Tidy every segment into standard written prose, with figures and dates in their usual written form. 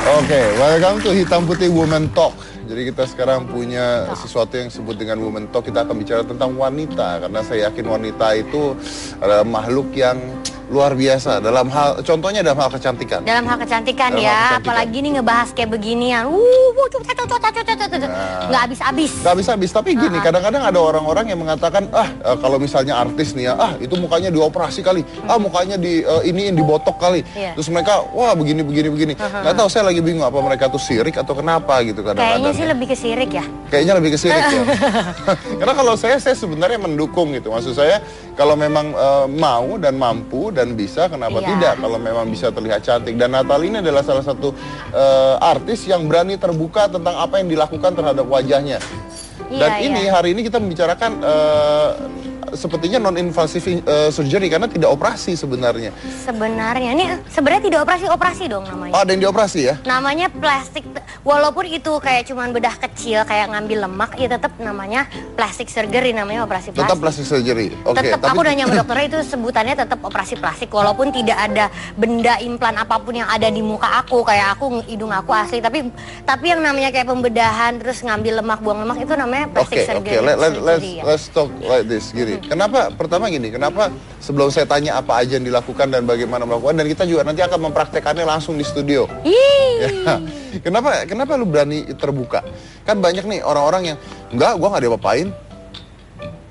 Oke, welcome to Hitam Putih Women Talk. Jadi kita sekarang punya sesuatu yang disebut dengan Women Talk. Kita akan bicara tentang wanita, karena saya yakin wanita itu adalah makhluk yang luar biasa dalam hal, contohnya dalam hal kecantikan. Dalam hal kecantikan Dalam ya, hal kecantikan. apalagi nih ngebahas kayak beginian. Nggak habis-habis. Gak habis-habis, tapi gini, kadang-kadang ada orang-orang yang mengatakan, kalau misalnya artis nih ya, itu mukanya dioperasi kali, mukanya di iniin, dibotok kali. Iya. Terus mereka, wah begini. Nggak tahu, saya lagi bingung apa mereka tuh sirik atau kenapa gitu kadang-kadang. Kayaknya sih lebih ke sirik ya. Kayaknya lebih ke sirik ya. Karena kalau saya sebenarnya mendukung gitu. Maksud saya, kalau memang mau dan mampu dan bisa, kenapa Iya. tidak? Kalau memang bisa terlihat cantik. Dan Natalie ini adalah salah satu artis yang berani terbuka tentang apa yang dilakukan terhadap wajahnya. Dan hari ini kita membicarakan sepertinya non-invasive surgery karena tidak operasi sebenarnya. Sebenarnya ini sebenarnya tidak operasi dong namanya. Oh, ada yang dioperasi ya? Namanya plastik, walaupun itu kayak cuman bedah kecil kayak ngambil lemak, ya tetap namanya plastik surgery, namanya operasi plastik. Tetap plastik surgery. Oke. Tetap aku udah nyampe dokternya, itu sebutannya tetap operasi plastik, walaupun tidak ada benda implan apapun yang ada di muka aku, kayak hidung aku asli, tapi yang namanya kayak pembedahan terus ngambil lemak, buang lemak, itu namanya plastik surgery. Let's talk like this, gini. Kenapa sebelum saya tanya apa aja yang dilakukan dan bagaimana melakukan, dan kita juga nanti akan mempraktekannya langsung di studio. Ya. Kenapa lu berani terbuka? Kan banyak nih orang-orang yang gua nggak diapa-apain.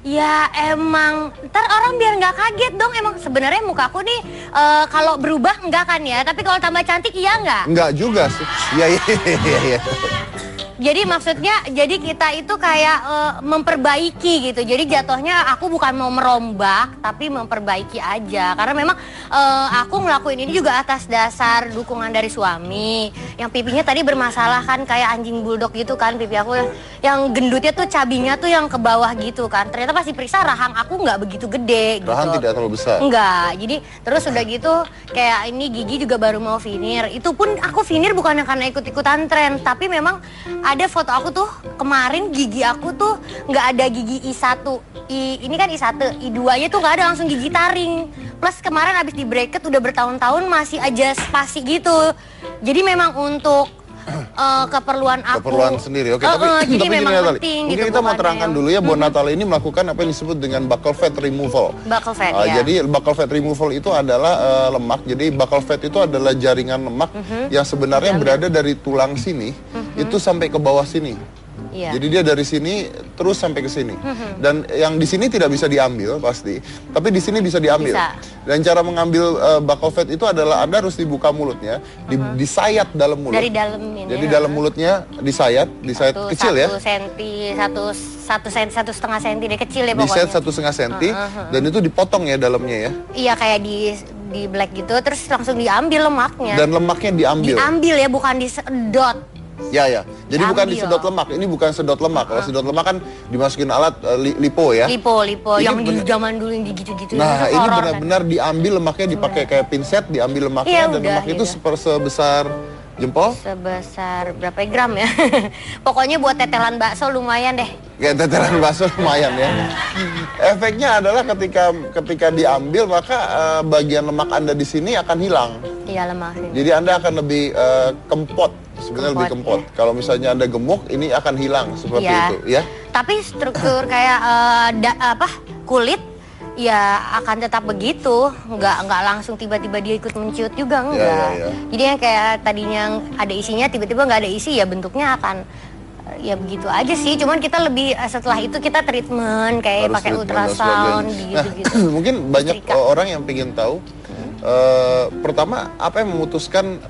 Ya emang, ntar orang biar nggak kaget dong. Emang sebenarnya mukaku nih kalau berubah enggak kan ya, tapi kalau tambah cantik iya nggak? Enggak juga sih. Iya. Jadi maksudnya, jadi kita itu kayak memperbaiki gitu. Jadi jatuhnya aku bukan mau merombak, tapi memperbaiki aja. Karena memang aku ngelakuin ini juga atas dasar dukungan dari suami. Yang pipinya tadi bermasalah kan, kayak anjing bulldog gitu kan pipi aku. Yang gendutnya tuh, cabinya tuh yang ke bawah gitu kan. Ternyata pas diperiksa rahang aku nggak begitu gede gitu. Rahang tidak terlalu besar? Enggak, jadi terus udah gitu kayak ini gigi juga baru mau veneer. Itu pun aku veneer bukan karena ikut-ikutan tren, tapi memang ada foto aku tuh kemarin gigi aku tuh nggak ada gigi I1, ini kan I1, I2-nya tuh nggak ada, langsung gigi taring. Plus kemarin abis di bracket udah bertahun-tahun masih aja spasi gitu. Jadi memang untuk keperluan aku. Keperluan sendiri, oke. Tapi memang penting mungkin gitu, kita mau terangkan dulu ya, bahwa Natalie ini melakukan apa yang disebut dengan buccal fat removal. Buccal fat, ya. Jadi buccal fat removal itu adalah lemak. Jadi buccal fat itu adalah jaringan lemak yang sebenarnya berada dari tulang sini itu sampai ke bawah sini. Iya. Jadi dia dari sini terus sampai ke sini. Dan yang di sini tidak bisa diambil pasti, tapi di sini bisa diambil. Bisa. Dan cara mengambil buccal fat itu adalah Anda harus dibuka mulutnya, disayat dalam mulut. Dari dalam ini. Jadi dalam mulutnya disayat kecil ya. 1,5 senti deh, kecil ya pokoknya. Disayat 1,5 senti dan itu dipotong ya dalamnya ya. Iya, kayak di black gitu, terus langsung diambil lemaknya. Dan lemaknya diambil. Diambil ya, bukan disedot. Ya. Jadi bukan disedot lemak. Ini bukan sedot lemak. Kalau sedot lemak kan dimasukin alat lipo ya. Lipo Ini yang di zaman dulu yang gitu-gitu. Nah, ini benar-benar diambil lemaknya, dipakai kayak pinset, diambil lemaknya, dan lemak itu sebesar jempol. Sebesar berapa gram ya? Pokoknya buat tetelan bakso lumayan deh. Kayak tetelan bakso lumayan ya. Efeknya adalah ketika diambil, maka bagian lemak Anda di sini akan hilang. Iya, lemak sini. Jadi Anda akan lebih kempot, sebenarnya lebih kempot. Ya. Kalau misalnya Anda gemuk, ini akan hilang seperti itu ya. Tapi struktur kayak kulit ya akan tetap begitu, nggak langsung tiba-tiba dia ikut menciut juga, enggak. Ya. Jadi yang kayak tadinya ada isinya tiba-tiba nggak ada isi, ya bentuknya akan ya begitu aja sih. Cuman kita lebih setelah itu kita treatment kayak pakai ultrasound gitu-gitu. Mungkin banyak orang yang pengen tahu. Pertama, apa yang memutuskan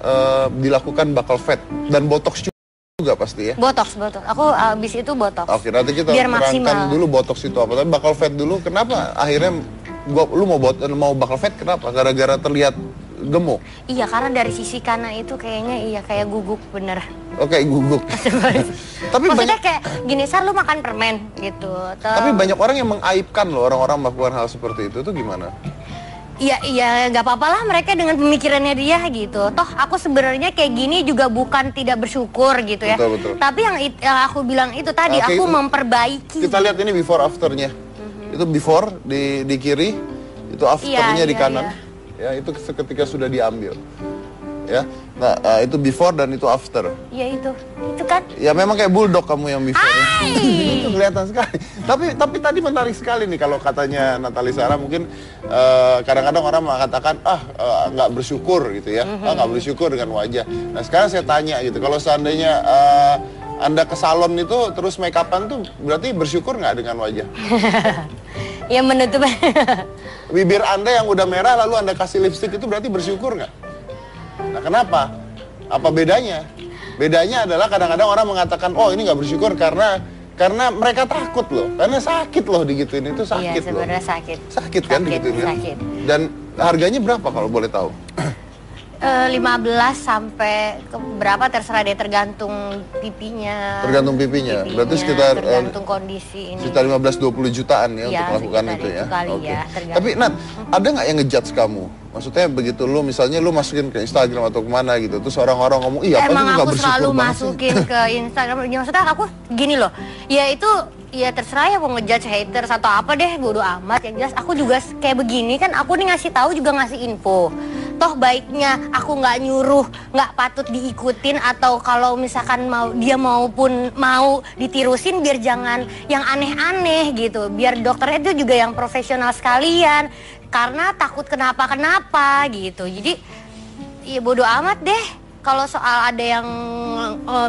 dilakukan buccal fat dan botox juga pasti ya? Botox. Aku abis itu botox. Oke, nanti kita terangkan dulu botox itu apa. Tapi buccal fat dulu, kenapa akhirnya lu mau buccal fat? Kenapa? Gara-gara terlihat gemuk? Iya, karena dari sisi kanan itu kayaknya kayak guguk bener. Oke, guguk. Tapi maksudnya kayak gini, Sar, lu makan permen gitu. Tapi banyak orang yang mengaibkan loh orang-orang melakukan hal seperti itu gimana? Iya, nggak apa-apa lah mereka dengan pemikirannya dia gitu. Toh aku sebenarnya kayak gini juga bukan tidak bersyukur gitu ya. Betul. Tapi yang aku bilang itu tadi, aku memperbaiki. Kita lihat ini before afternya. Itu before di kiri, itu afternya di kanan. Ya, itu seketika sudah diambil. Ya. Nah, itu before dan itu after. Iya itu kan. Ya memang kayak bulldog kamu yang before. Hai. Itu kelihatan sekali. Tapi tadi menarik sekali nih kalau katanya Natali Sarah mungkin kadang-kadang orang mengatakan nggak bersyukur gitu ya, nggak bersyukur dengan wajah. Nah sekarang saya tanya gitu, kalau seandainya Anda ke salon itu terus make upan tuh berarti bersyukur nggak dengan wajah? Ya menutup. Bibir Anda yang udah merah lalu Anda kasih lipstick itu berarti bersyukur nggak? Nah kenapa? Apa bedanya? Bedanya adalah kadang-kadang orang mengatakan, oh ini nggak bersyukur karena mereka takut loh, karena sakit loh digituin, itu sakit iya, loh. sebenarnya sakit. Sakit kan digituin kan? Sakit. Dan harganya berapa kalau boleh tahu? 15 sampai ke berapa terserah deh, tergantung pipinya. Tergantung pipinya. Berarti sekitar tergantung kondisi ini. Sekitar 15-20 jutaan ya untuk melakukan itu ya. Oke. Tapi Nat, ada nggak yang ngejudge kamu? Maksudnya begitu lu misalnya lu masukin ke Instagram atau kemana gitu, terus orang-orang ngomong, iya apa sih nggak bersyukur banget sih? Emang aku selalu masukin ke Instagram. Maksudnya aku gini loh, ya itu ya terserah ya mau ngejudge haters atau apa deh, bodo amat. Yang jelas aku juga kayak begini kan, aku nih ngasih tahu juga ngasih info. Toh baiknya aku nggak nyuruh, nggak patut diikutin, atau kalau misalkan dia maupun mau ditirusin biar jangan yang aneh-aneh gitu, biar dokternya itu juga yang profesional sekalian, karena takut kenapa-kenapa gitu. Jadi ya bodo amat deh kalau soal ada yang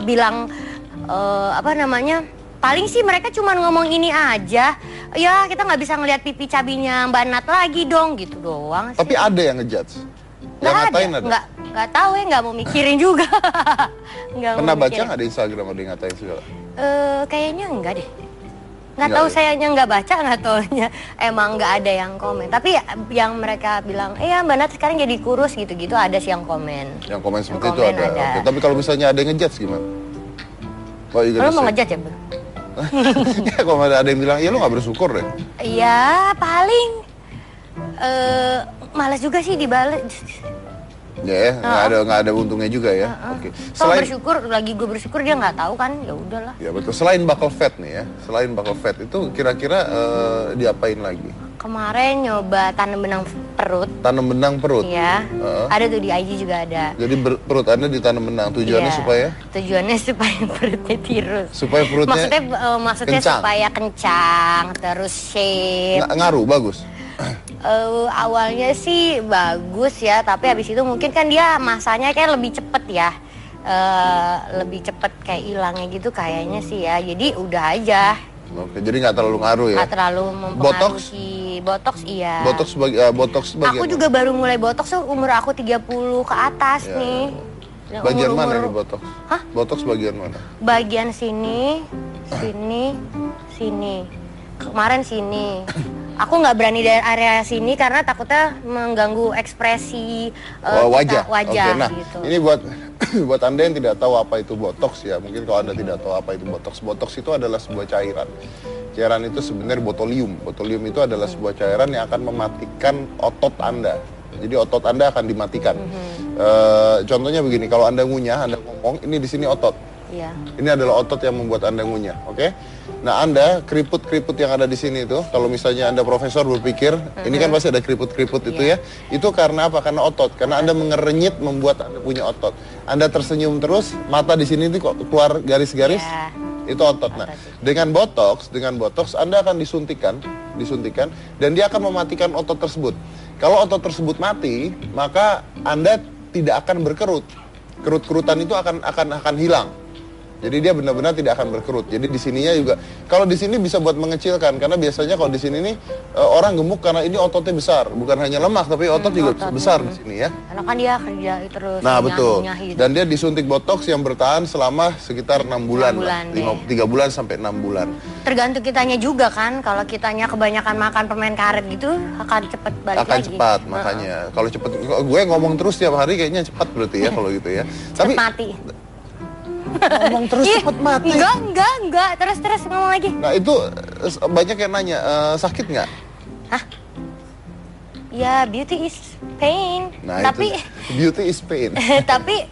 bilang paling sih mereka cuma ngomong ini aja, ya kita nggak bisa ngelihat pipi cabinya Mbak Nat lagi dong gitu doang sih. Tapi ada yang ngejudge? Nggak ada. Nggak tahu ya, nggak mau mikirin juga. Pernah baca nggak di Instagram ada yang ngatain segala? Kayaknya enggak deh. Nggak tahu ya? Sayanya nggak baca, nggak taunya emang nggak ada yang komen. Tapi yang mereka bilang, Mbak Nat sekarang jadi kurus gitu-gitu, ada sih yang komen. Yang komen seperti itu ada. Oke. Tapi kalau misalnya ada yang ngejudge gimana? Lo mau ngejudge ya, Bro? Ya kalau ada yang bilang, ya lu nggak bersyukur deh. Iya, paling malas juga sih dibales. Ya, nggak ada untungnya juga ya. Oke. Selain gue bersyukur dia nggak tahu kan, ya udahlah. Ya betul. Selain buccal fat nih ya, selain buccal fat itu kira-kira diapain lagi? Kemarin nyoba tanam benang perut. Tanam benang perut? Iya. Ada tuh di IG juga ada. Jadi perut Anda ditanam benang, tujuannya supaya? Tujuannya supaya perutnya tirus. Supaya perutnya maksudnya kencang. Supaya kencang, terus shape. Ngaruh, bagus? Awalnya sih bagus ya, tapi habis itu mungkin kan dia masanya kayak lebih cepet ya, lebih cepet kayak hilangnya gitu kayaknya sih ya, jadi udah aja. Oke, jadi nggak terlalu ngaruh ya? Nggak terlalu mempengaruhi. Botox iya. Botox bagian aku juga baru mulai botox tuh umur aku 30 ke atas ya, nih. Ya. Bagian mana nih botox? Hah? Botox bagian mana? Bagian sini, sini. Kemarin sini. Aku nggak berani dari area sini karena takutnya mengganggu ekspresi wajah. Oke, nah, gitu. Ini buat Anda yang tidak tahu apa itu botox ya. Mungkin kalau Anda tidak tahu apa itu botox, botox itu adalah sebuah cairan. Cairan itu sebenarnya botulium. Botulium itu adalah sebuah cairan yang akan mematikan otot Anda. Jadi otot Anda akan dimatikan. Contohnya begini, kalau Anda ngunyah, Anda ngomong, ini di sini otot. Iya. Ini adalah otot yang membuat Anda ngunyah, oke? Nah, Anda keriput-keriput yang ada di sini itu, kalau misalnya Anda profesor berpikir, ini kan pasti ada keriput-keriput itu ya. Itu karena apa? Karena otot. Karena Anda mengerenyit membuat Anda punya otot. Anda tersenyum terus, mata di sini itu kok keluar garis-garis. Itu otot. Nah, dengan botox Anda akan disuntikan dan dia akan mematikan otot tersebut. Kalau otot tersebut mati, maka Anda tidak akan berkerut. Kerut-kerutan itu akan hilang. Jadi dia benar-benar tidak akan berkerut. Jadi di sininya juga, kalau di sini bisa buat mengecilkan, karena biasanya kalau di sini nih orang gemuk karena ini ototnya besar, bukan hanya lemak tapi otot juga besar di sini ya. Karena kan dia kerja terus. Nah betul. Dan dia disuntik botox yang bertahan selama sekitar 6 bulan, 3 bulan sampai 6 bulan. Tergantung kitanya juga kan, kalau kitanya kebanyakan makan permen karet gitu akan cepat balik lagi. Akan cepat makanya. Kalau cepat, gue ngomong terus tiap hari kayaknya cepat berarti ya kalau gitu ya. Tapi mati. Ngomong terus cepet mati. Enggak. Terus ngomong lagi. Nah itu banyak yang nanya, sakit nggak? Hah? Ya, beauty is pain. Nah, tapi beauty is pain. Tapi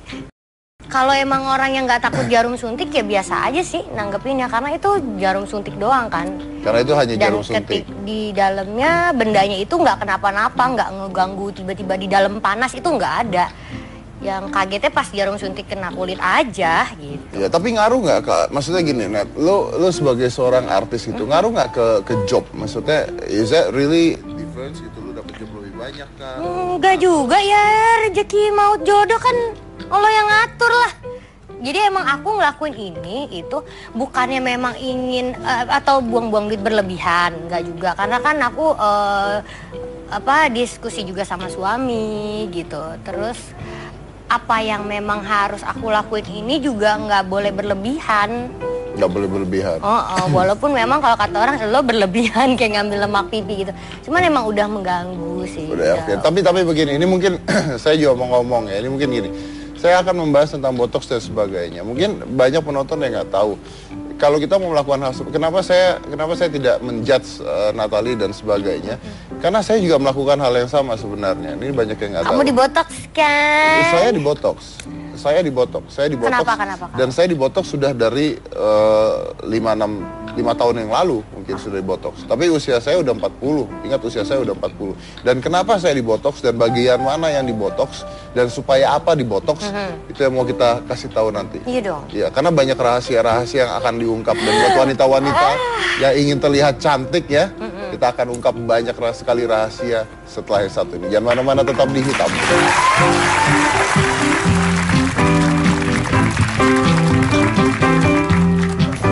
kalau emang orang yang nggak takut jarum suntik ya biasa aja sih nanggepinnya, karena itu jarum suntik doang kan. Karena itu hanya jarum suntik. Dan di dalamnya bendanya itu nggak kenapa-napa, nggak ngeganggu tiba-tiba di dalam panas, itu nggak ada. yang kagetnya pas jarum suntik kena kulit aja gitu. Ya, tapi ngaruh nggak Kak? Maksudnya gini, Net, lu sebagai seorang artis gitu, ngaruh nggak ke job? Maksudnya, is that really difference gitu? Lu dapet job lebih banyak kan? Enggak juga ya, rezeki maut jodoh kan Allah yang ngatur lah. Jadi emang aku ngelakuin ini itu bukannya memang ingin atau buang-buang duit berlebihan, enggak juga. Karena kan aku diskusi juga sama suami gitu. Terus apa yang memang harus aku lakuin ini juga nggak boleh berlebihan. Nggak boleh berlebihan. Walaupun memang kalau kata orang lo berlebihan kayak ngambil lemak pipi gitu. Cuman emang udah mengganggu sih. Udah oke. Tapi begini, ini mungkin saya juga mau ngomong ya. Ini mungkin gini. Saya akan membahas tentang botox dan sebagainya. Mungkin banyak penonton yang nggak tahu. Kalau kita mau melakukan hal seperti kenapa saya tidak menjudge Natalie dan sebagainya? Karena saya juga melakukan hal yang sama sebenarnya. Ini banyak yang nggak tahu. Kamu dibotox kan? Saya dibotox. Kenapa? Dan saya dibotox sudah dari 5 tahun yang lalu mungkin sudah dibotox. Tapi usia saya udah 40. Ingat usia saya udah 40. Dan kenapa saya dibotox dan bagian mana yang dibotox dan supaya apa dibotox? Itu yang mau kita kasih tahu nanti. Iya dong. Ya, karena banyak rahasia-rahasia yang akan diungkap dan buat wanita-wanita yang ingin terlihat cantik ya, kita akan ungkap banyak sekali rahasia setelah yang satu ini. Jangan mana-mana, tetap di Hitam.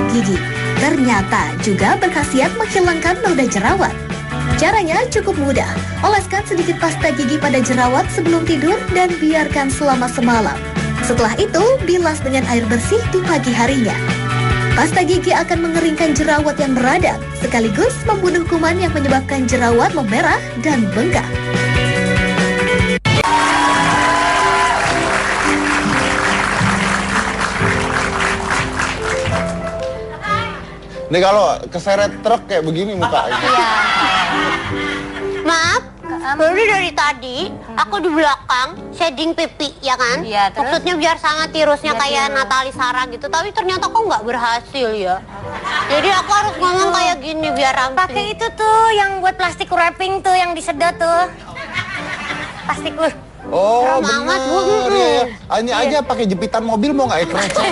Gigi ternyata juga berkhasiat menghilangkan noda jerawat. Caranya cukup mudah. Oleskan sedikit pasta gigi pada jerawat sebelum tidur dan biarkan selama semalam. Setelah itu, bilas dengan air bersih di pagi harinya. Pasta gigi akan mengeringkan jerawat yang beradab, sekaligus membunuh kuman yang menyebabkan jerawat memerah dan bengkak. Nih kalau keseret truk kayak begini mukanya. Iya. Maaf, baru dari tadi aku di belakang shading pipi ya kan? Iya, terus? Maksudnya biar sangat tirusnya Biar kayak tirus. Natalie Sarah gitu. Tapi ternyata kok nggak berhasil ya. Jadi aku harus ngomong kayak gini biar ramping. Pakai itu tuh yang buat plastik wrapping tuh yang disedot tuh. Plastik lu. Oh, Serem amat, Bu. bener ya. Hanya aja pakai jepitan mobil mau nggak krecek?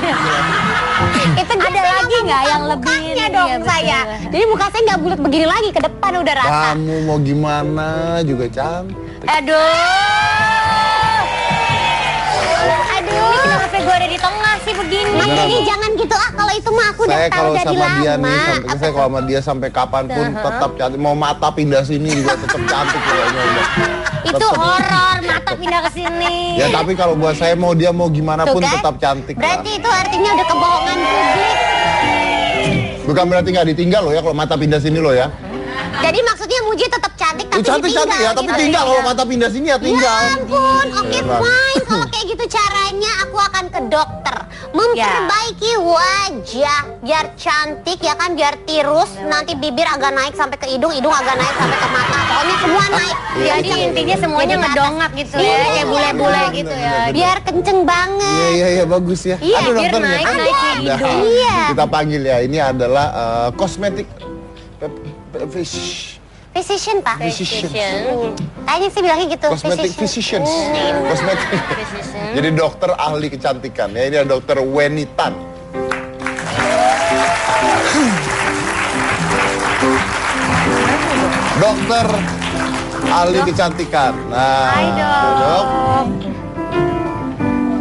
Itu ada lagi nggak yang lebih mukanya ini? dong Iya, betul. saya. Jadi muka saya nggak bulat begini lagi, ke depan udah rata. Kamu mau gimana juga cantik. Aduh. Ini kenapa gue ada di tengah sih begini? Mas Beneran, Dedi Bu. jangan gitu kalau itu mah aku udah Saya tahu kalau dari sama dia lama. nih, saya kalau sama dia sampai kapanpun tetap cantik. Mau mata pindah sini juga tetap cantik kayaknya udah. Itu Tetep. horor mata pindah ke sini. Ya tapi kalau buat saya mau dia mau gimana Tuh pun kan? tetap cantik lah. Berarti itu artinya udah kebohongan publik. Bukan berarti nggak ditinggal loh ya kalau mata pindah sini loh ya. Jadi maksudnya Muji tetap cantik tapi Cantik cantik ya, tapi gitu. tinggal kalau mata pindah sini ya Ya tinggal. ampun, oke Hebat. fine. Kalau kayak gitu caranya aku akan ke dokter. Memperbaiki wajah biar cantik ya kan, biar tirus. Nanti bibir agak naik sampai ke hidung, hidung agak naik sampai ke mata. Pokoknya semua naik. Jadi intinya semuanya Jadi ngedongak gitu ya, Iya, kayak bule-bule bener, gitu bener, ya. bener. biar kenceng banget. Iya bagus ya. Iya, Aduh, biar dokternya. naik, Ada. naik ke hidung. Iya. Kita panggil ya, ini adalah kosmetik Physician, Pak. physician. Kayaknya sih bilangnya gitu. Cosmetic physicians. Kosmetik. Jadi dokter ahli kecantikan ya. Ini ada dokter Weni Tan. Dokter ahli kecantikan. Nah, Hai, Dok. Dok.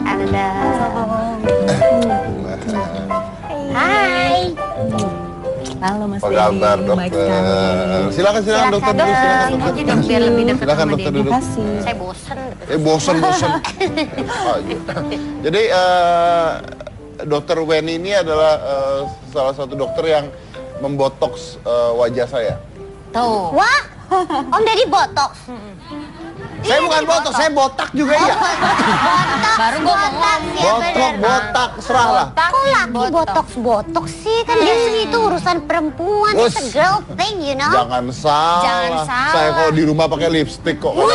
Ada. Hai. Halo Mas Apa Dedi, kabar baik dokter? sekali. Silakan dokter dulu, silakan dokter. Aja dong biar lebih dekat Silakan sama dokter dia. duduk. Makasih. Saya bosen. Bosen. Oh, iya. Jadi dokter Weni ini adalah salah satu dokter yang membotoks wajah saya. Tuh. Wah, Om Deddy botox. Saya bukan botoks, saya botak juga ya. Baru gua mau ngomong. Botak, serah lah. Kok laki botox sih? Kan biasanya itu urusan perempuan. It's a Us. girl thing, you know. Jangan salah. Jangan salah. Saya kalau di rumah pakai lipstick kok. Mantep.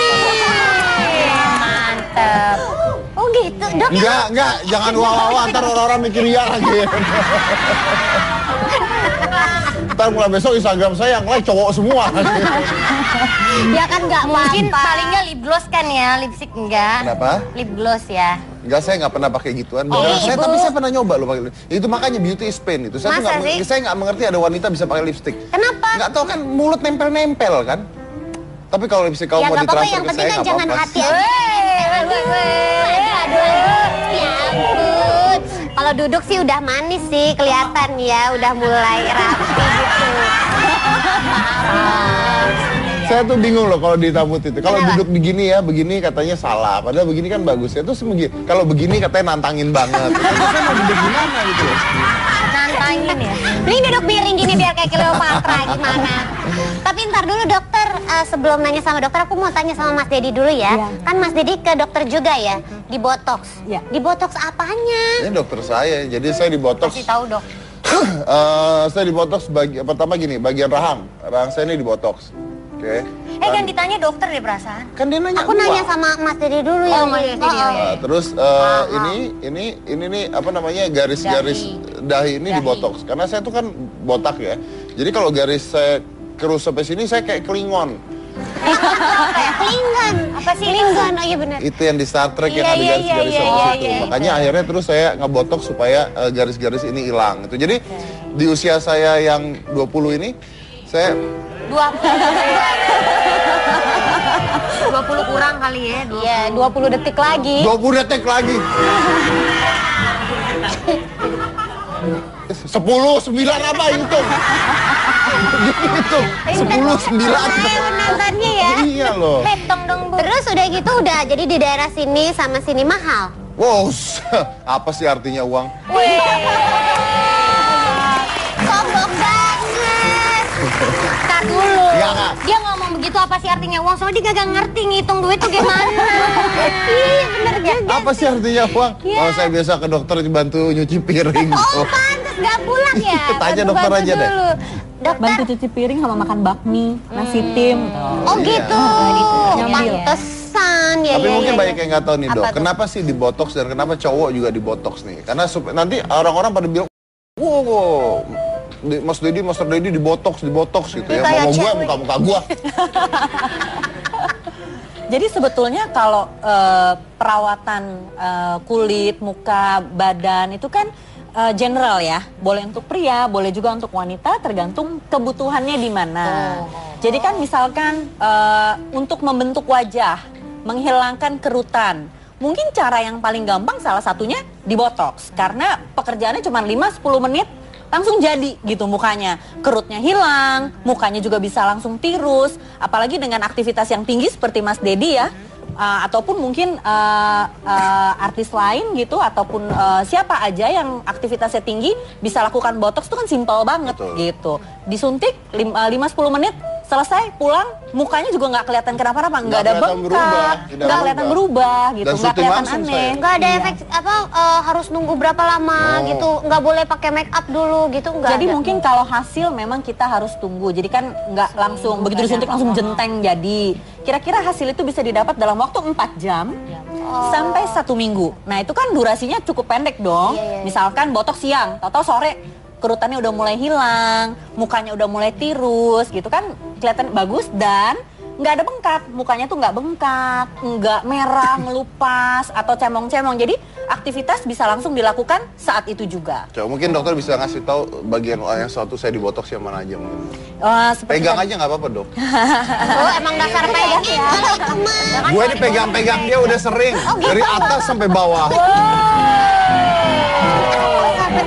Oh gitu, dok. Enggak, jangan wow-wow, ntar orang-orang mikir iya lagi. ntar mulai besok Instagram saya yang like cowok semua. Ya kan nggak Mungkin apa-apa. paling nggak lip gloss kan ya, lipstick enggak. Kenapa? Lip gloss ya. Enggak, saya nggak pernah pakai gituan. Beneran, Ibu. tapi saya pernah nyoba loh pakai. Itu makanya beauty is pain itu. Saya tuh Masa nggak, sih? saya nggak mengerti ada wanita bisa pakai lipstick. Kenapa? Nggak tahu kan mulut nempel-nempel kan. Tapi kalau lipstick kamu Ya mau nggak apa-apa, ditransfer yang ke penting saya kan nggak jangan apa-apa. hati aja. Aduh, ya ampun. Kalau duduk sih udah manis sih, kelihatan ya, udah mulai rapi gitu. Saya tuh bingung loh kalau ditambut itu. Kalau Kenapa? duduk begini ya, begini katanya salah. Padahal begini kan bagus ya. Terus begini, kalau begini katanya nantangin banget. Terus saya mau duduk gimana gitu loh. Nantangin ya. Mending duduk miring gini biar kayak Cleopatra gimana. Tapi ntar dulu dokter, sebelum nanya sama dokter aku mau tanya sama Mas Dedi dulu ya. Iya. Kan Mas Dedi ke dokter juga ya, di botox. Iya. Di botox apanya? Ini dokter saya, jadi saya di botox. Kasih tahu dok. Saya di botox pertama gini, bagian rahang. Rahang saya ini di botox. Oke. Kan ditanya dokter deh perasaan. Kan dia nanya Aku gua. nanya sama Mas Dedi dulu ya. Mas Dedi, ya. Terus ini nih apa namanya garis-garis dahi ini di botox. Karena saya tuh kan botak ya. Jadi kalau garis saya kerus sampai sini saya kayak klingon. Kayak Klingon. Apa sih Klingon? Oh iya benar. Itu yang di Star Trek yang Iya, ada iya, garis-garis iya, sama iya, situ. iya, Makanya akhirnya terus saya ngebotok supaya garis-garis ini hilang. Itu jadi di usia saya yang 20 ini saya 20 kurang kali ya. 20. Iya, 20 detik lagi. 20 detik lagi. 10, 9 apa itu? Gitu. 10, 9. Penontonnya ya. Iya loh. Petong dong bu. Terus udah gitu udah jadi di daerah sini sama sini mahal. Wow, apa sih artinya uang? Sombong banget. Ntar dulu. Nggak. Dia ngomong begitu apa sih artinya uang? Soalnya dia gak ngerti ngitung duit tuh gimana. Iya bener juga. Apa sih artinya uang? Iya. Kalau saya biasa ke dokter bantu nyuci piring. Oh pantes gak pulang ya. Tanya dokter Bantu aja deh. dulu. Dokter. Bantu cuci piring sama makan bakmi, nasi tim. Oh Iya. gitu. Nyambil. Pantesan ya. Tapi ya, mungkin ya, banyak ya. yang nggak tahu nih Apa dok, tuh? kenapa sih di botox dan kenapa cowok juga di botox nih? Karena nanti orang-orang pada bilang, wow, Mas Dedi di botox gitu ya. kayak Mau gue, cewek. muka-muka gue. Jadi sebetulnya kalau perawatan kulit, muka, badan itu kan general ya. Boleh untuk pria, boleh juga untuk wanita, tergantung kebutuhannya di mana. Jadi kan misalkan untuk membentuk wajah, menghilangkan kerutan. Mungkin cara yang paling gampang salah satunya di botox. Karena pekerjaannya cuma 5-10 menit langsung jadi gitu mukanya. Kerutnya hilang, mukanya juga bisa langsung tirus. Apalagi dengan aktivitas yang tinggi seperti Mas Dedi ya. Ataupun mungkin artis lain gitu. Ataupun siapa aja yang aktivitasnya tinggi bisa lakukan botox itu kan simpel banget. Betul. Gitu. Disuntik 5-10 menit selesai pulang mukanya juga nggak kelihatan kenapa-napa, nggak ada kelihatan berubah, bengkak, tidak nggak kelihatan berubah gitu, Dan nggak syuting kelihatan langsung aneh. saya. Nggak ada Iya. efek apa harus nunggu berapa lama Oh. gitu. Nggak boleh pakai make up dulu gitu nggak Jadi ada. mungkin kalau hasil memang kita harus tunggu. Jadi kan nggak langsung begitu disuntik langsung jenteng jadi. Kira-kira hasil itu bisa didapat dalam waktu 4 jam sampai 1 minggu. Nah itu kan durasinya cukup pendek dong. Misalkan botox siang, tahu-tahu sore kerutannya udah mulai hilang, mukanya udah mulai tirus gitu kan kelihatan bagus dan nggak ada bengkak, mukanya tuh nggak bengkak, nggak merah, ngelupas atau cemong-cemong. Jadi aktivitas bisa langsung dilakukan saat itu juga. Coba mungkin dokter bisa ngasih tahu bagian yang satu saya di botox yang mana aja mungkin. Seperti Pegang tadi- aja nggak apa-apa dok. Oh emang dasar pegang ya. Kalau itu mah. Gue ini pegang-pegang dia udah sering dari atas sampai bawah.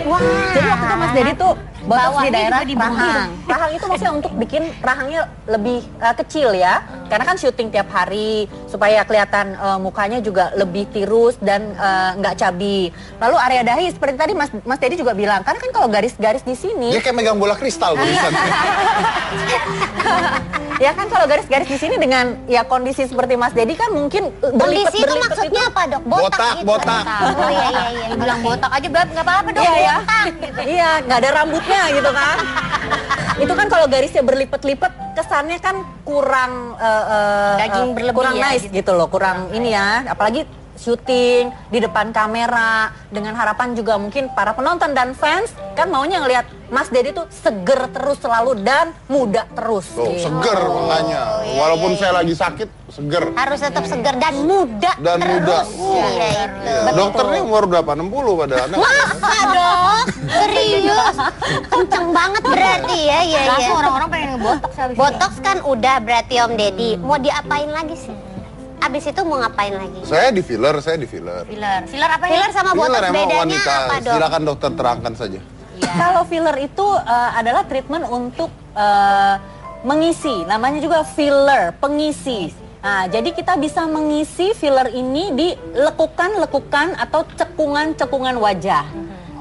Wah. Jadi waktu itu Mas Dedi tuh botox Bawahnya di daerah juga di rahang. Rahang itu maksudnya untuk bikin rahangnya lebih kecil ya. Karena kan syuting tiap hari supaya kelihatan mukanya juga lebih tirus dan nggak cabi. Lalu area dahi seperti tadi Mas Dedi juga bilang, karena kan kalau garis-garis di sini Dia kayak megang bola kristal barusan. ya kan kalau garis-garis di sini dengan ya kondisi seperti Mas Dedi kan mungkin Kondisi itu berlipat maksudnya apa dok? Botak, gitu. botak. Oh iya iya iya. Bilang botak aja berapa nggak apa-apa dong. Iya ya, botak gitu. iya nggak ada rambutnya gitu kan. Itu kan kalau garisnya berlipat-lipat kesannya kan kurang Daging berlebih kurang ya, nice gitu loh, kurang ini ya. Apalagi syuting di depan kamera dengan harapan juga mungkin para penonton dan fans kan maunya ngelihat Mas Dedi tuh seger terus selalu dan muda terus. Tuh, seger makanya. Walaupun saya lagi sakit, seger. Harus tetap segar dan muda terus. Iya, itu. Dokternya umur berapa? 60 padahal. Masa dong? Serius? Kenceng banget berarti ya, ya, ya. Langsung orang-orang pengen ngebotox habis Botox kan udah berarti Om Deddy. Mau diapain lagi sih? Abis itu mau ngapain lagi? Saya di filler. Filler apa ya? Filler sama Filler botox emang bedanya wanita. apa dok? Silakan dokter terangkan saja. Kalau filler itu adalah treatment untuk mengisi, namanya juga filler, pengisi. Nah, jadi kita bisa mengisi filler ini di lekukan-lekukan atau cekungan-cekungan wajah.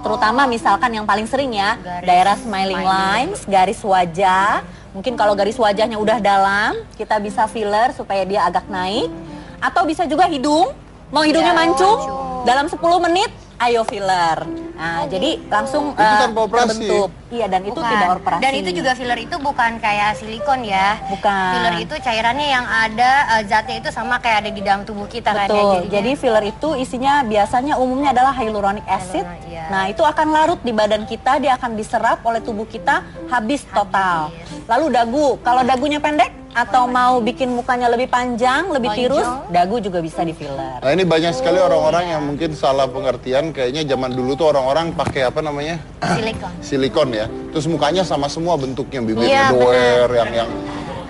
Terutama misalkan yang paling sering ya, daerah smiling lines, garis wajah. Mungkin kalau garis wajahnya udah dalam, kita bisa filler supaya dia agak naik. Atau bisa juga hidung, mau hidungnya mancung, dalam 10 menit, ayo filler. Nah, jadi langsung Itu tanpa operasi. terbentuk. Iya, dan itu Bukan. tidak operasi. Dan itu juga filler itu bukan kayak silikon ya. Bukan. Filler itu cairannya yang ada zatnya itu sama kayak ada di dalam tubuh kita kan ya. Betul. jadinya. Jadi filler itu isinya biasanya umumnya adalah hyaluronic acid. Iya. Nah, itu akan larut di badan kita, dia akan diserap oleh tubuh kita habis total. Lalu dagu, kalau dagunya pendek atau mau bikin mukanya lebih panjang, lebih tirus, dagu juga bisa di filler. Nah ini banyak sekali orang-orang yang mungkin salah pengertian. Kayaknya zaman dulu tuh orang-orang pakai apa namanya? Silikon. Silikon ya. Terus mukanya sama semua bentuknya, bibirnya Iya, doer, yang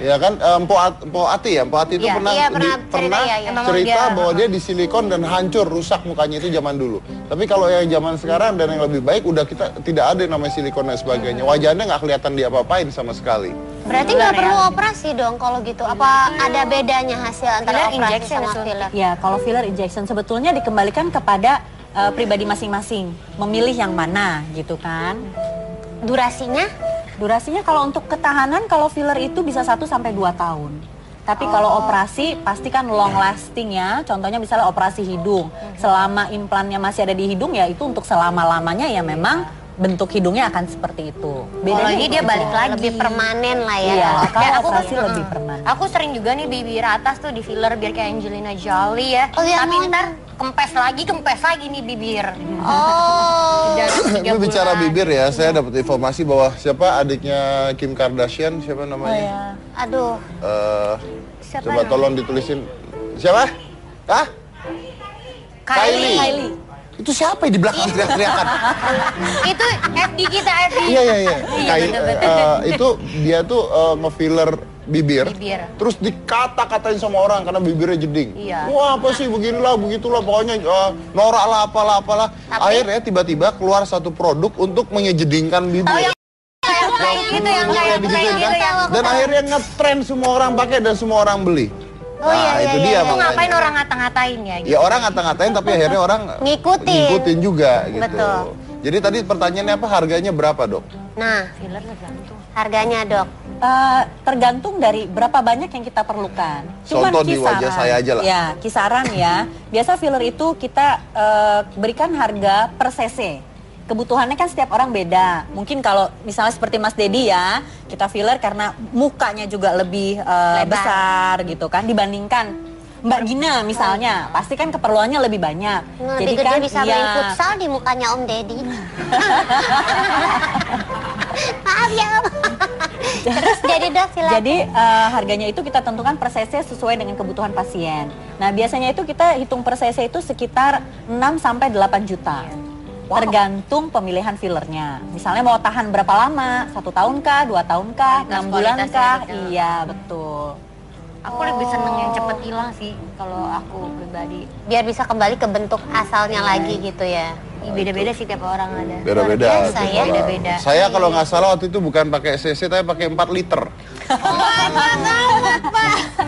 ya kan Mpok Ati itu Iya, pernah iya, pernah cerita, ya. Emang cerita dia- bahwa dia disilikon dan hancur, rusak mukanya itu zaman dulu. Tapi kalau yang zaman sekarang dan yang lebih baik udah kita tidak ada yang namanya silikon dan sebagainya. Wajahnya nggak kelihatan diapa-apain sama sekali. Berarti nggak perlu operasi dong kalau gitu? Apa ada bedanya hasil antara Filler operasi injection sama itu. filler? Ya, kalau filler injection sebetulnya dikembalikan kepada pribadi masing-masing, memilih yang mana gitu kan. Durasinya? Durasinya kalau untuk ketahanan, kalau filler itu bisa 1 sampai 2 tahun. Tapi kalau operasi pastikan long lasting ya. Contohnya misalnya operasi hidung. Selama implannya masih ada di hidung ya itu untuk selama-lamanya ya memang bentuk hidungnya akan seperti itu. Kalau ini dia itu. balik lagi. Lebih permanen lah ya. Iya, kalau kalau Dan aku- operasi lebih permanen. Aku sering juga nih bibir atas tuh di filler biar kayak Angelina Jolie ya. Oh, iya, Tapi mau. ntar kempes lagi nih bibir. Oh. Ini bicara bibir ya, saya dapat informasi bahwa siapa adiknya Kim Kardashian, siapa Oh namanya? ya. Aduh. Eh, Siapa coba namanya? tolong ditulisin. Siapa? Hah? Kylie. Itu siapa yang di belakang teriak-teriakan? Itu FD kita, FD. Iya. Iya, bener-bener. Itu dia tuh ngefiller bibir. Bibir. Terus dikata-katain sama orang karena bibirnya jeding. Iya. Wah apa sih beginilah begitulah pokoknya norak lah apalah. Akhirnya tiba-tiba keluar satu produk untuk menyejedingkan bibir. Oh, yang kayak gitu, yang kayak digituin gitu ya. Dan akhirnya ngetren semua orang pakai dan semua orang beli. Oh, iya, Nah, itu iya, dia Itu makanya. ngapain orang ngata-ngatain ya gitu. Ya orang ngata-ngatain tapi akhirnya orang Ngikutin. juga gitu. Betul. Jadi tadi pertanyaannya apa? Harganya berapa, Dok? Nah, Filler tergantung. harganya dok. Tergantung dari berapa banyak yang kita perlukan. Contoh di wajah saya aja lah. Ya, kisaran ya. Biasa filler itu kita berikan harga per cc. Kebutuhannya kan setiap orang beda. Mungkin kalau misalnya seperti Mas Dedi ya, kita filler karena mukanya juga lebih besar gitu kan dibandingkan Mbak Gina misalnya, pasti kan keperluannya lebih banyak. Lebih gede bisa main futsal di mukanya Om Deddy. Maaf ya Om. Terus jadi dok silakan. Jadi harganya itu kita tentukan per cc sesuai dengan kebutuhan pasien. Nah biasanya itu kita hitung per cc itu sekitar 6 sampai 8 juta. Tergantung pemilihan fillernya. Misalnya mau tahan berapa lama? 1 tahun kah? 2 tahun kah? 6 bulan kualitasnya kah? gitu. Iya betul. Aku lebih seneng yang cepet hilang sih kalau aku pribadi. Biar bisa kembali ke bentuk asalnya lagi gitu ya. Beda-beda sih tiap orang ada. Beda-beda. biasa tiap ya. orang. Beda-beda. Saya kalau nggak salah waktu itu bukan pakai cc tapi pakai 4 liter.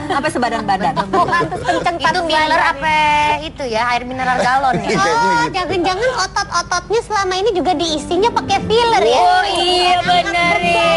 Sampai sebadan badan. Oh pantes kenceng Itu filler apa itu ya, air mineral galon ya? Kayaknya Oh, gitu. jangan-jangan otot-ototnya selama ini juga diisinya pakai filler ya? Oh iya bener ya.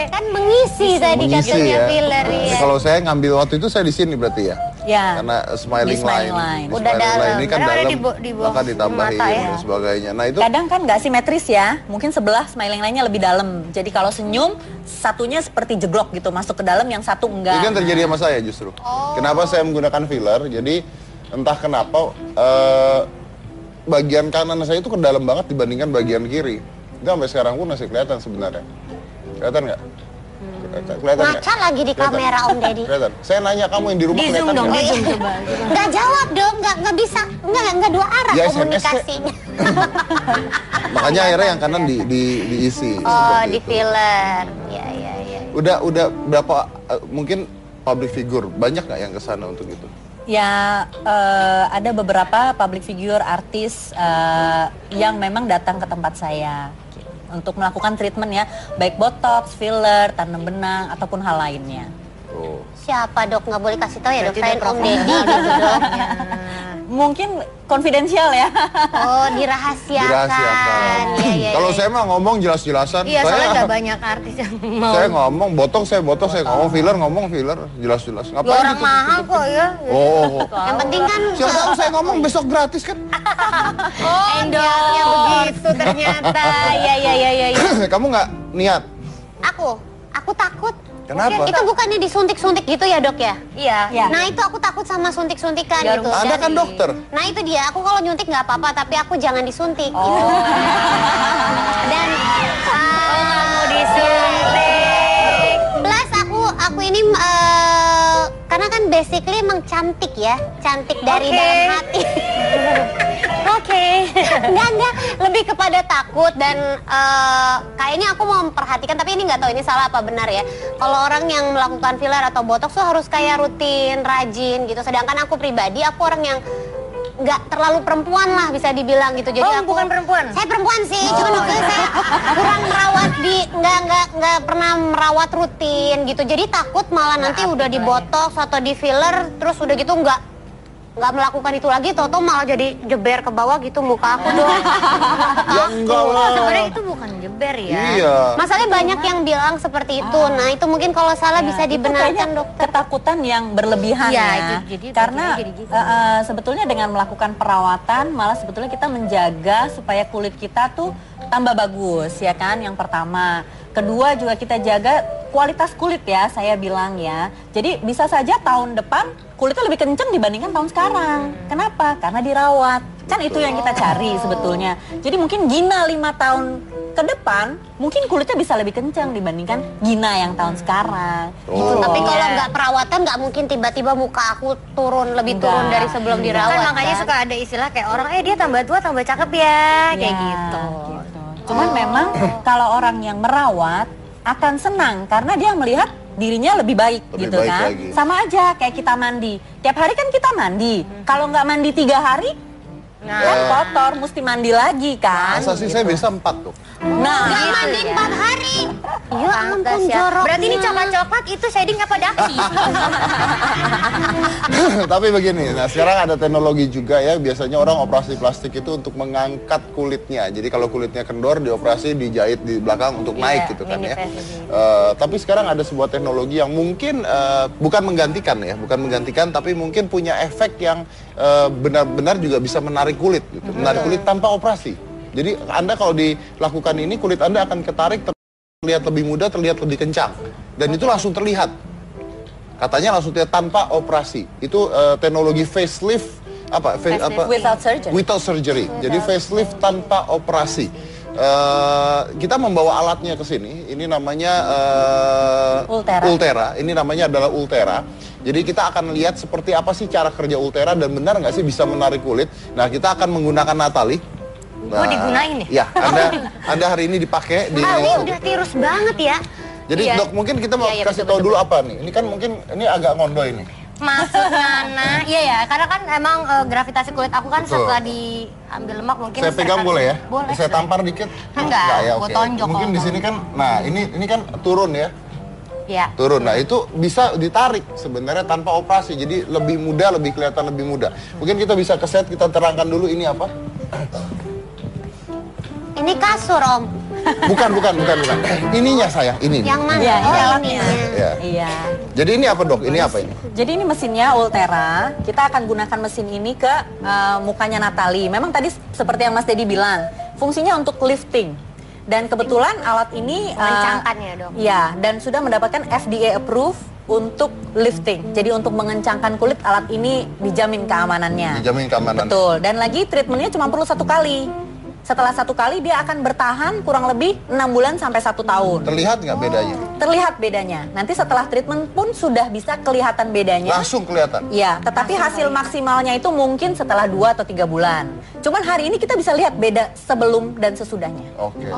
Kan mengisi tadi Mengisi katanya ya. filler Nah, ya. Kalau saya ngambil waktu itu saya di sini berarti ya. Ya. Karena smiling Di smiling line. line. Di Udah smiling dalam. line ini kan Karena ada dalam di bawah bahkan ditambahin mata ya. dan sebagainya. Nah itu Kadang kan nggak simetris ya, mungkin sebelah smiling line-nya lebih dalam. Jadi kalau senyum, satunya seperti jeglok gitu, masuk ke dalam, yang satu enggak. ini kan terjadi sama saya justru. Kenapa saya menggunakan filler? Jadi entah kenapa bagian kanan saya itu ke dalam banget dibandingkan bagian kiri. Itu sampai sekarang pun masih kelihatan sebenarnya. Kelihatan nggak? Kelihatan nggak? Ngaca lagi di kamera Om Deddy. Kelihatan. Saya nanya kamu yang di rumah Di zoom kelihatan dong, nggak? di zoom coba. Nggak jawab dong, nggak bisa, nggak dua arah Ya, SMS komunikasinya. Makanya akhirnya yang kanan diisi. Oh, seperti di itu. filler. Ya. Udah berapa mungkin public figure banyak nggak yang kesana untuk itu? Ya, ada beberapa public figure, artis yang memang datang ke tempat saya untuk melakukan treatment ya, baik botox, filler, tanam benang, ataupun hal lainnya. Oh. Siapa dok? Nggak boleh kasih tahu ya dok. Berarti Selain udah Om Deddy gitu dok. Mungkin konfidensial ya. Oh, dirahasiakan. Iya. Kalau saya mah ngomong jelas-jelasan. Iya, soalnya nggak saya, banyak artis yang mau. saya ngomong botox, saya ngomong filler, jelas-jelas. Dua orang mahal kok ya. Oh. Yang penting kan Siapa tahu saya ngomong besok gratis kan? Oh, niatnya begitu ternyata. Iya. Kamu nggak niat? aku takut. Kenapa? Itu bukannya disuntik-suntik gitu ya dok ya? Iya. Ya. Nah itu aku takut sama suntik-suntikan Jarum gitu. Anda kan dokter. Nah itu dia, aku kalau nyuntik nggak apa-apa, tapi aku jangan disuntik. Oh. Gitu. Dan Mau disuntik. plus aku ini karena kan basically emang cantik ya, cantik dari Oke. dalam hati. Oke. Enggak, lebih kepada takut dan kayaknya aku mau memperhatikan, tapi ini nggak tahu ini salah apa benar ya. Kalau orang yang melakukan filler atau botox tuh harus kayak rutin, rajin gitu. Sedangkan aku pribadi, aku orang yang nggak terlalu perempuan lah bisa dibilang gitu. Jadi Oh, aku bukan perempuan? Saya perempuan sih, cuman waktu itu saya kurang merawat nggak pernah merawat rutin gitu. Jadi takut malah nanti udah di botox atau di filler terus udah gitu nggak melakukan itu lagi, toto malah jadi jeber ke bawah gitu muka aku dong. Ya enggak lah. Sebenarnya itu bukan jeber ya. Iya. Masalahnya banyak yang bilang seperti itu. Nah itu mungkin kalau salah bisa Itu dibenarkan kayaknya dokter. ketakutan yang berlebihan Iya, ya. jadi Karena jadi gitu. sebetulnya dengan melakukan perawatan malah sebetulnya kita menjaga supaya kulit kita tuh tambah bagus ya kan, yang pertama. Kedua juga kita jaga kualitas kulit ya, saya bilang ya. Jadi bisa saja tahun depan kulitnya lebih kenceng dibandingkan tahun sekarang. Kenapa? Karena dirawat. Kan itu yang kita cari sebetulnya. Jadi mungkin Gina 5 tahun ke depan mungkin kulitnya bisa lebih kencang dibandingkan Gina yang tahun sekarang. Oh. Gitu Tapi loh. kalau nggak perawatan nggak mungkin tiba-tiba muka aku lebih turun Enggak. dari sebelum dirawat. Kan makanya kan? suka ada istilah kayak orang dia tambah tua tambah cakep ya, kayak Ya, gitu. Cuman memang kalau orang yang merawat akan senang karena dia melihat dirinya lebih baik Lebih gitu baik kan. lagi. Sama aja kayak kita mandi. Tiap hari kan kita mandi. Kalau nggak mandi 3 hari kan kotor, mesti mandi lagi kan. Masa sih saya bisa 4 tuh. Nah, Nggak Gitu mandi ya. 4 hari. Ya ampun Pantes ya. joroknya. Berarti ini coklat-coklat itu shading apa daki? Tapi begini, nah sekarang ada teknologi juga ya, biasanya orang operasi plastik itu untuk mengangkat kulitnya. Jadi kalau kulitnya kendor, dioperasi, dijahit di belakang untuk naik gitu kan mini ya. facelift. Tapi sekarang ada sebuah teknologi yang mungkin bukan menggantikan, tapi mungkin punya efek yang benar-benar juga bisa menarik kulit gitu. Menarik kulit tanpa operasi. Jadi Anda kalau dilakukan ini, kulit Anda akan ketarik, terlihat lebih muda, terlihat lebih kencang. Dan itu langsung terlihat. Katanya langsung terlihat tanpa operasi. Itu teknologi facelift without surgery. Without surgery. Jadi facelift tanpa operasi. Kita membawa alatnya ke sini. Ini namanya Ultera. Ini namanya adalah Ultera. Jadi kita akan lihat seperti apa sih cara kerja Ultera dan benar nggak sih bisa menarik kulit. Nah, kita akan menggunakan Natali. Nah, digunain nih? Ya, Anda hari ini dipakai di. Ali udah tirus banget ya. Jadi Iya. Dok, mungkin kita mau Iya, kasih betul, tahu betul. dulu apa nih. Ini kan mungkin ini agak ngondo ini. Maksud Nana, iya ya, karena kan emang gravitasi kulit aku kan Betul. setelah diambil lemak mungkin. Saya pegang boleh ya? Boleh. Saya tampar dikit? Enggak, ya, gua oke. tonjok Mungkin kalau di sini kan, nah ini kan turun ya. Ya. Turun. Nah itu bisa ditarik sebenarnya tanpa operasi. Jadi lebih mudah, lebih kelihatan lebih mudah. Mungkin kita bisa ke set, kita terangkan dulu ini apa? Ini kasur om. Bukan. Ininya sayang, ini. Yang mana? Iya, ini Oh alatnya. ininya. Ya. Iya. Jadi ini apa Dok? Ini apa ini? Jadi ini mesinnya Ultera. Kita akan gunakan mesin ini ke mukanya Natali. Memang tadi seperti yang Mas Dedi bilang, fungsinya untuk lifting. Dan kebetulan alat ini Mengencangkan ya, Dok? Iya, dan sudah mendapatkan FDA approve untuk lifting. Jadi untuk mengencangkan kulit, alat ini dijamin keamanannya. Dijamin keamanan. Betul. Dan lagi treatmentnya cuma perlu 1 kali. Setelah 1 kali dia akan bertahan kurang lebih 6 bulan sampai 1 tahun. Terlihat nggak bedanya? Terlihat bedanya. Nanti setelah treatment pun sudah bisa kelihatan bedanya. Langsung kelihatan? Iya, tetapi hasil maksimalnya itu mungkin setelah 2 atau 3 bulan. Cuman hari ini kita bisa lihat beda sebelum dan sesudahnya. Oke.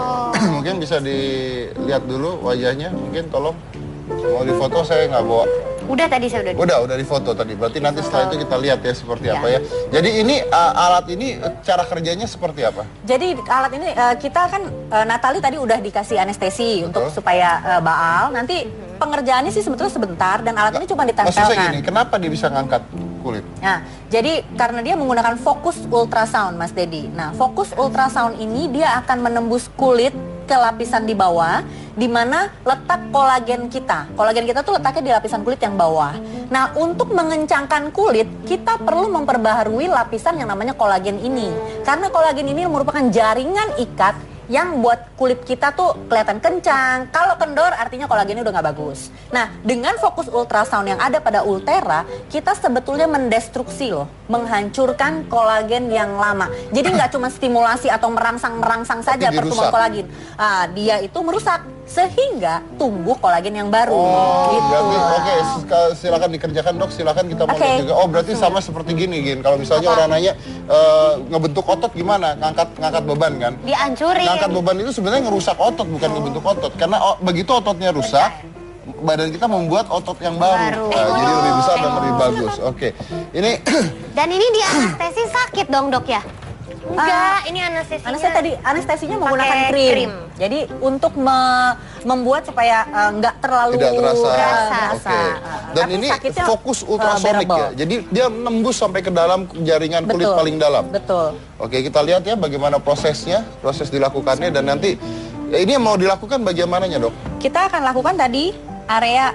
Mungkin bisa dilihat dulu wajahnya, mungkin tolong. Mau difoto saya nggak bawa. Udah tadi saya udah. Udah difoto tadi. Berarti nanti setelah itu kita lihat ya seperti apa ya. Jadi ini alat ini cara kerjanya seperti apa? Jadi alat ini kita kan Natali tadi udah dikasih anestesi untuk supaya baal. Nanti pengerjaannya sih sebetulnya sebentar dan alat ini cuma Maksudnya ditempelkan. gini, kenapa dia bisa ngangkat kulit? Nah, jadi karena dia menggunakan fokus ultrasound, Mas Dedi. Nah, fokus ultrasound ini dia akan menembus kulit ke lapisan di bawah, di mana letak kolagen kita. Kolagen kita tuh letaknya di lapisan kulit yang bawah. Nah, untuk mengencangkan kulit, kita perlu memperbaharui lapisan yang namanya kolagen ini. Karena kolagen ini merupakan jaringan ikat yang buat kulit kita tuh kelihatan kencang. Kalau kendor artinya kolagennya udah nggak bagus. Nah, dengan fokus ultrasound yang ada pada Ultera, kita sebetulnya mendestruksi loh, menghancurkan kolagen yang lama. Jadi nggak cuma stimulasi atau merangsang saja pertumbuhan kolagen. Dia itu merusak sehingga tumbuh kolagen yang baru. Gitu. Berarti silakan dikerjakan dok, silakan kita mau lihat juga. Oh berarti sama seperti gini Gin. Kalau misalnya orang nanya ngebentuk otot gimana, ngangkat beban kan? Dihancurin. Ngangkat beban itu sebenarnya ngerusak otot bukan ngebentuk otot. Karena begitu ototnya rusak, badan kita membuat otot yang baru. Jadi lebih besar dan lebih bagus. Oke. Ini Dan ini di anestesi sakit dong dok ya? Enggak, ini anestesinya menggunakan krim. Jadi untuk membuat supaya nggak terlalu tidak terasa. Oke. Dan ini fokus ultrasonik ya. Jadi dia nembus sampai ke dalam jaringan kulit paling dalam. Betul. Oke, kita lihat ya bagaimana prosesnya, proses dilakukannya dan nanti ini yang mau dilakukan bagaimananya, Dok? Kita akan lakukan tadi area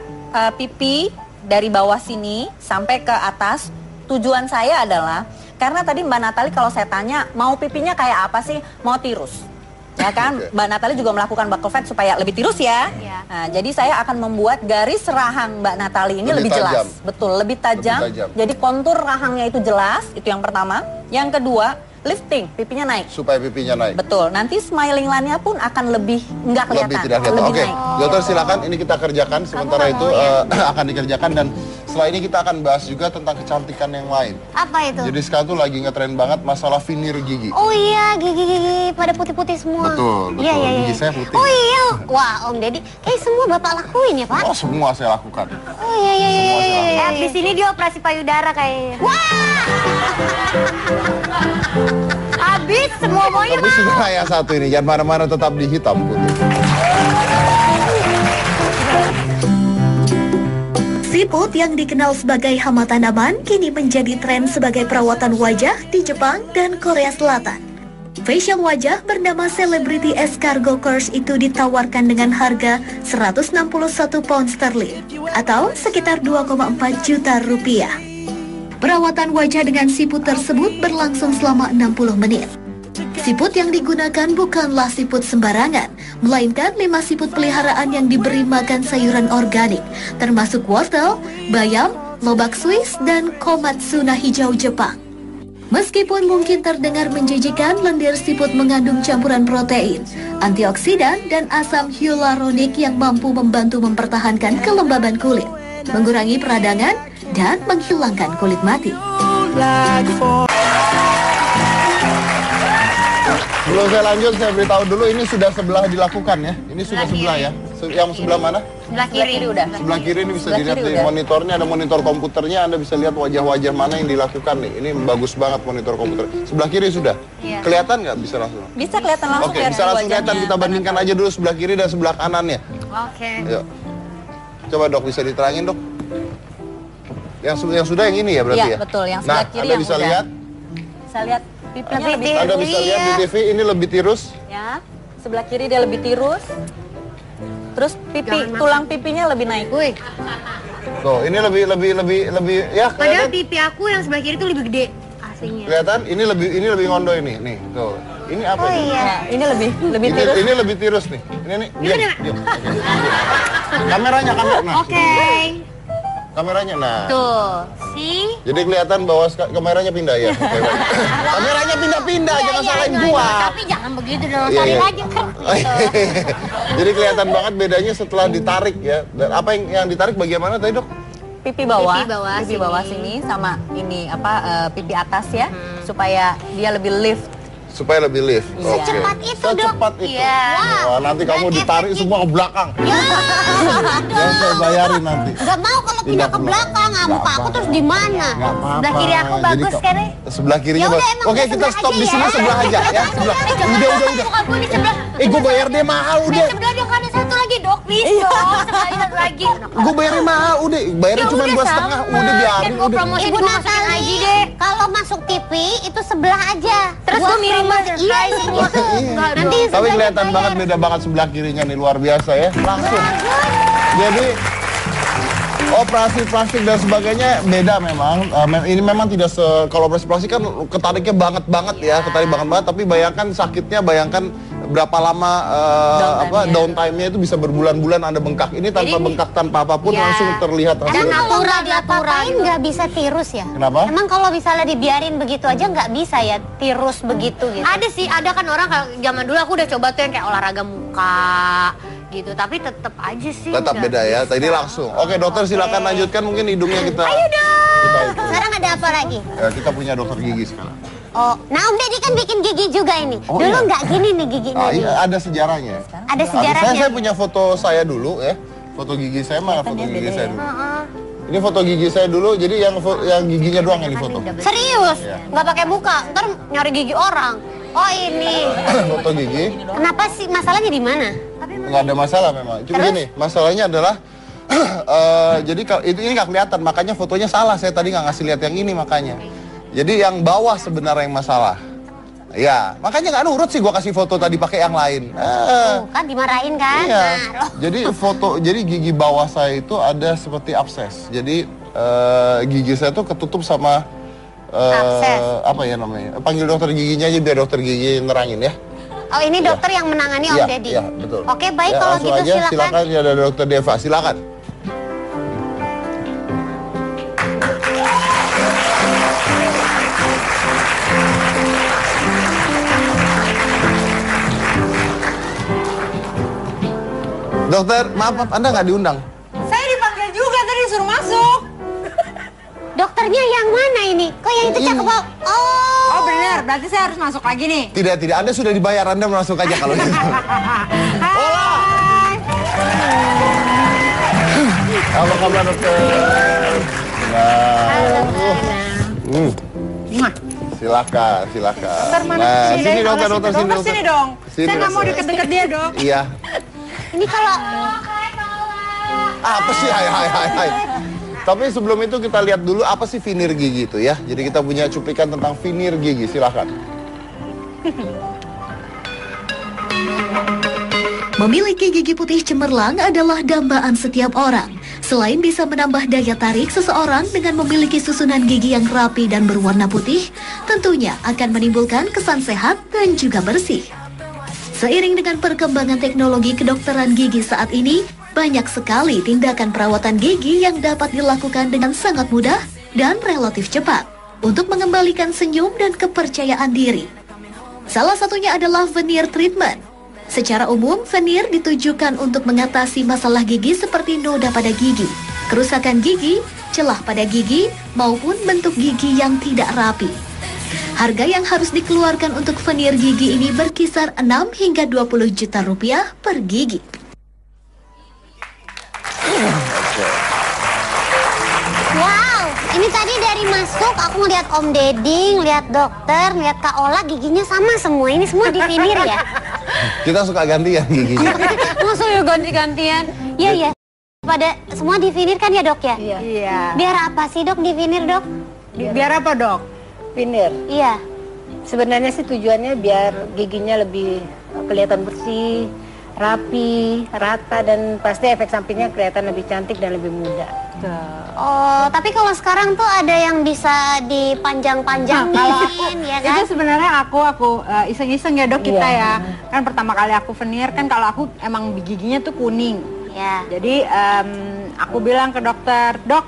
pipi dari bawah sini sampai ke atas. Tujuan saya adalah karena tadi Mbak Natali kalau saya tanya mau pipinya kayak apa sih? Mau tirus. Ya kan, Mbak Natali juga melakukan buccal fat supaya lebih tirus ya. Nah, jadi saya akan membuat garis rahang Mbak Natali ini lebih jelas. Betul, lebih tajam. Jadi kontur rahangnya itu jelas, itu yang pertama. Yang kedua, lifting, pipinya naik. Supaya pipinya naik. Betul, nanti smiling line-nya pun akan lebih nggak kelihatan. Lebih tidak kelihatan. Oke, dokter silakan ini kita kerjakan. Sementara itu akan dikerjakan dan setelah ini kita akan bahas juga tentang kecantikan yang lain. Apa itu? Jadi sekarang tuh lagi ngetren banget masalah veneer gigi. Oh iya, gigi-gigi pada putih-putih semua. Betul. Iya. Gigi saya putih. Oh iya, wah Om Deddy, kayak semua Bapak lakuin ya Pak? Oh semua saya lakukan. Oh iya. Di sini dia operasi payudara kayaknya. Wah! Habis semua maunya. Tapi sudah yang satu ini, jangan mana-mana tetap di hitam putih. Siput yang dikenal sebagai hama tanaman kini menjadi tren sebagai perawatan wajah di Jepang dan Korea Selatan. Facial wajah bernama Celebrity Escargot Course itu ditawarkan dengan harga 161 pound sterling atau sekitar 2,4 juta rupiah. Perawatan wajah dengan siput tersebut berlangsung selama 60 menit. Siput yang digunakan bukanlah siput sembarangan, melainkan 5 siput peliharaan yang diberi makan sayuran organik, termasuk wortel, bayam, lobak Swiss, dan komatsuna hijau Jepang. Meskipun mungkin terdengar menjijikan, lendir siput mengandung campuran protein, antioksidan, dan asam hyaluronik yang mampu membantu mempertahankan kelembaban kulit, mengurangi peradangan, dan menghilangkan kulit mati. Sebelum saya lanjut, saya beritahu dulu ini sudah sebelah dilakukan ya. Ini sudah sebelah ya. Yang sebelah mana? Sebelah kiri udah. Sebelah kiri ini bisa Sebelah dilihat kiri di udah. monitornya, ada monitor komputernya. Anda bisa lihat wajah-wajah mana yang dilakukan nih. Ini bagus banget monitor komputer. Sebelah kiri sudah. Kelihatan nggak? Bisa langsung? Bisa kelihatan langsung. Oke, bisa langsung kelihatan. Kita bandingkan aja dulu sebelah kiri dan sebelah kanannya. Oke. Yuk. Coba dok, bisa diterangin dok. Yang sudah yang ini ya berarti ya? Iya, betul. Yang sebelah kiri Anda yang bisa udah. lihat. Bisa lihat pipinya lebih Anda bisa lihat di TV ini lebih tirus. ya. Sebelah kiri dia lebih tirus. Terus tulang pipinya lebih naik. Wih, Tuh, ini lebih ya padahal kelihatan. pipi aku yang sebelah kiri itu lebih gede aslinya. Kelihatan? Ini lebih ngondo ini. Nih, tuh. Ini apa ini? Ya, ini lebih tirus. Ini lebih tirus nih. Ini diam. Kameranya kamera. Nah, Oke. Kameranya, nah. Tuh, sih. Jadi kelihatan bahwa kameranya pindah ya. Kameranya pindah-pindah, jangan salahin gua. Tapi jangan begitu dong, Iya, salin iya. aja kan. Jadi kelihatan banget bedanya setelah ditarik ya. Dan apa yang ditarik bagian mana tadi, Dok? Pipi bawah, Pipi bawah sini sama ini pipi atas ya, supaya dia lebih lift. Supaya lebih lift. Secepat itu, Dok. Secepat itu. Iya. Wah, nanti kamu ditarik semua ke belakang. Ya, Yang saya bayarin nanti. nggak mau kalau pindah ke belakang, muka aku terus di mana? Nggak apa-apa. Sebelah kiri aku Jadi bagus kan, ya? Sebelah kirinya Ya udah, bagus. emang Oke, udah kita sebelah stop aja di sini ya. sebelah aja ya. Sebelah. Udah. Muka gue di sebelah. Gue bayar dia mahal udah. Sebelah dong, ada satu lagi dok, please dong. Sekali satu lagi. Gue bayarnya mahal udah. Bayarnya Ya cuma udah 2,5. sama. Udah biarin Kan gue udah. promosi Ibu gue masukin Natali, lagi deh. kalau masuk TV itu sebelah aja. Terus Gua gue miring promosi. banget. Iya, iya gitu. Iya. Nanti Tapi sebelahnya kelihatan bayar. banget beda banget sebelah kirinya nih, luar biasa ya. Langsung. Jadi operasi plastik dan sebagainya beda memang. Ini memang tidak kalau operasi plastik kan ketariknya banget ya, ketarik banget. Tapi bayangkan sakitnya, bayangkan berapa lama downtime-nya itu bisa berbulan-bulan Anda bengkak. Ini tanpa Jadi, bengkak, tanpa apapun ya. langsung terlihat Emang hasilnya. kalau nggak Natura diapa-apain gitu. nggak bisa tirus ya? Kenapa? Emang kalau misalnya dibiarin begitu aja nggak bisa ya tirus begitu gitu? Ada sih, ada kan orang kalau zaman dulu aku udah coba tuh yang kayak olahraga muka gitu, tapi tetap aja sih. Tetap nggak beda ya. bisa. Tadi langsung. Oke dokter, silakan lanjutkan, mungkin hidungnya kita. Ayo dong. Kita itu. Sekarang ada apa lagi? Ya, kita punya dokter gigi sekarang. Oh, nah Om Deddy kan bikin gigi juga ini. Oh, Dulu iya. nggak gini nih giginya Ah, nih. iya, ada sejarahnya. Ada sejarahnya. Saya punya foto saya dulu ya. Foto gigi saya mana foto gigi saya dulu. Ini foto gigi saya dulu. Jadi yang giginya doang yang difoto. Serius? Iya. Nggak pakai muka? Ntar nyari gigi orang. Oh ini. Foto gigi. Kenapa sih masalahnya di mana? Nggak ada masalah memang. Cuma gini, masalahnya adalah jadi kalau ini nggak kelihatan, makanya fotonya salah. Saya tadi nggak ngasih lihat yang ini makanya. Jadi yang bawah sebenarnya yang masalah. Ya, makanya nggak nurut sih gua kasih foto tadi pakai yang lain. Tuh, kan dimarahin kan? Iya. Nah, loh. Jadi gigi bawah saya itu ada seperti abses. Jadi gigi saya tuh ketutup sama Abses. apa ya namanya? Panggil dokter giginya aja biar dokter gigi nerangin ya. Oh ini dokter yang menangani Om Iya, Deddy? iya, betul. Oke baik Ya, kalau langsung gitu aja, silakan. silakan. Ya, ada dokter Deva, silakan. Dokter, maaf, Anda nggak diundang. Saya dipanggil juga tadi disuruh masuk. Dokternya yang mana ini? Kok yang itu cakep banget? Oh. Oh benar, berarti saya harus masuk lagi nih. Tidak, Anda sudah dibayar, Anda masuk aja kalau gitu. Hai. Apa kabar dokter? Silakan. Dokter mana? Nah, sini deh, dokter, kalau sini dokter. Sini dong. Sini, Saya nggak mau dokter. deket-deket dia dok. Iya. Ini kalau Apa sih? Hai. Tapi sebelum itu kita lihat dulu apa sih veneer gigi itu ya. Jadi kita punya cuplikan tentang veneer gigi, silakan. Memiliki gigi putih cemerlang adalah dambaan setiap orang. Selain bisa menambah daya tarik seseorang dengan memiliki susunan gigi yang rapi dan berwarna putih, tentunya akan menimbulkan kesan sehat dan juga bersih. Seiring dengan perkembangan teknologi kedokteran gigi saat ini, banyak sekali tindakan perawatan gigi yang dapat dilakukan dengan sangat mudah dan relatif cepat untuk mengembalikan senyum dan kepercayaan diri. Salah satunya adalah veneer treatment. Secara umum, veneer ditujukan untuk mengatasi masalah gigi seperti noda pada gigi, kerusakan gigi, celah pada gigi, maupun bentuk gigi yang tidak rapi. Harga yang harus dikeluarkan untuk veneer gigi ini berkisar 6 hingga 20 juta rupiah per gigi. wow, ini tadi dari masuk aku ngeliat Om Deddy, ngeliat dokter, ngeliat Kak Ola giginya sama semua. Ini semua di veneer ya? Kita suka gantian giginya. Maksud ya ganti-gantian? Iya ya. Pada semua di veneer kan ya dok ya? Iya. Biar apa sih dok di veneer dok? Biar apa dok? Veneer. Iya. Sebenarnya sih tujuannya biar giginya lebih kelihatan bersih, rapi, rata, dan pasti efek sampingnya kelihatan lebih cantik dan lebih muda. Oh, tapi kalau sekarang tuh ada yang bisa dipanjang-panjangin, Kalau aku, ya kan? itu sebenarnya aku iseng-iseng ya dok kita Iya. ya. Kan pertama kali aku veneer kan kalau aku emang giginya tuh kuning. Ya. Jadi aku bilang ke dokter, dok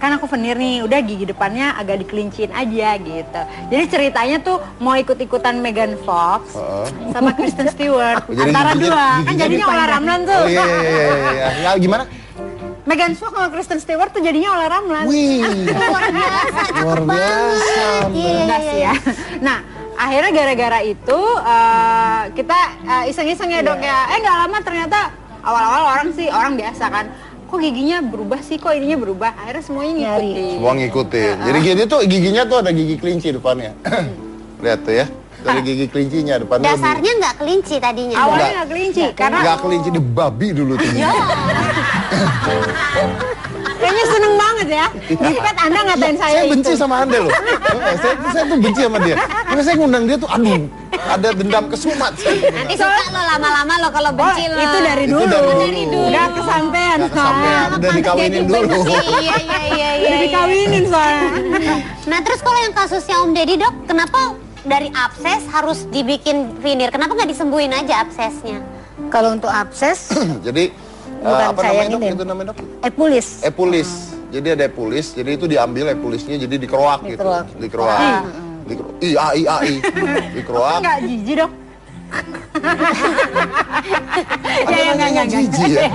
kan aku veneer nih, udah gigi depannya agak dikelincin aja gitu. Jadi ceritanya tuh mau ikut-ikutan Megan Fox sama Kristen Stewart antara dua, kan jadinya Ola Ramlan tuh. Oh iya. Ya, gimana? Megan Fox sama Kristen Stewart tuh jadinya Ola Ramlan. Wih, Luar biasa. luar biasa. Enggak sih ya. Nah, akhirnya gara-gara itu kita iseng-iseng ya dok ya. Nggak lama ternyata awal-awal orang biasa kan. Kok giginya berubah sih, kok ininya berubah. Akhirnya semuanya ngikutin. Semua ngikutin. Jadi gini tuh giginya tuh ada gigi kelinci depannya. Lihat tuh ya. Dari gigi kelincinya depannya. Dasarnya nggak kelinci tadinya. Awalnya nggak kelinci karena nggak kelinci, di babi dulu tuh. kayaknya seneng banget ya. Di pet Anda ngatain saya Saya benci itu. sama Anda loh. saya tuh benci sama dia. Karena saya ngundang dia tuh, aduh, ada dendam kesumat. Nanti suka lo lama-lama lo kalau benci lo. Itu dari Itu dulu. dari dulu. Udah kesampean. Nggak kesampean, udah dikawinin dulu. Iya. Udah dikawinin soalnya. Nah terus kalau yang kasusnya Om Deddy dok, kenapa dari abses harus dibikin veneer? Kenapa nggak disembuhin aja absesnya? Kalau untuk abses, Jadi Bukan apa saya namanya dok? ini. Itu namanya dok? epulis. Epulis. Jadi ada epulis. Jadi itu diambil epulisnya, jadi dikeroak gitu. Dikeroak. Dikeroak. I. Dikeroak. Enggak jijik dok. Ada namanya jijik ya.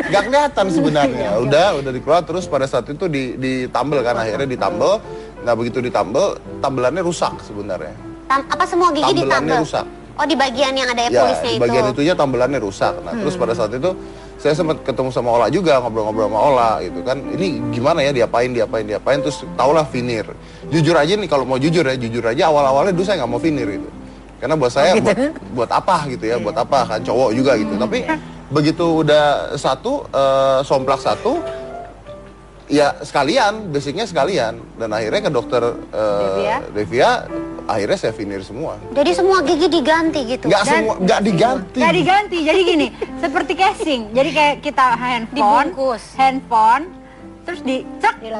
Gak kelihatan sebenarnya. Udah dikeroak, terus pada saat itu ditambel kan, akhirnya ditambel. Nah begitu ditambel, tambelannya rusak sebenarnya. Apa semua gigi Tambelannya ditambel? rusak. Oh di bagian yang ada Ya, epulisnya di itu. bagian itunya tambelannya rusak. Nah, terus pada saat itu saya sempat ketemu sama Ola juga, ngobrol-ngobrol sama Ola gitu kan. Ini gimana ya, diapain, terus tahulah veneer. Jujur aja nih, kalau mau jujur aja awal-awalnya dulu saya nggak mau veneer gitu. Karena buat saya buat apa gitu ya, buat apa kan, cowok juga gitu. Tapi begitu udah somplak satu, ya sekalian, basicnya sekalian. Dan akhirnya ke dokter Devia, akhirnya saya veneer semua. Jadi semua gigi diganti gitu. Nggak diganti. Nggak diganti, jadi gini, seperti casing. Jadi kayak kita Dibungkus. handphone, terus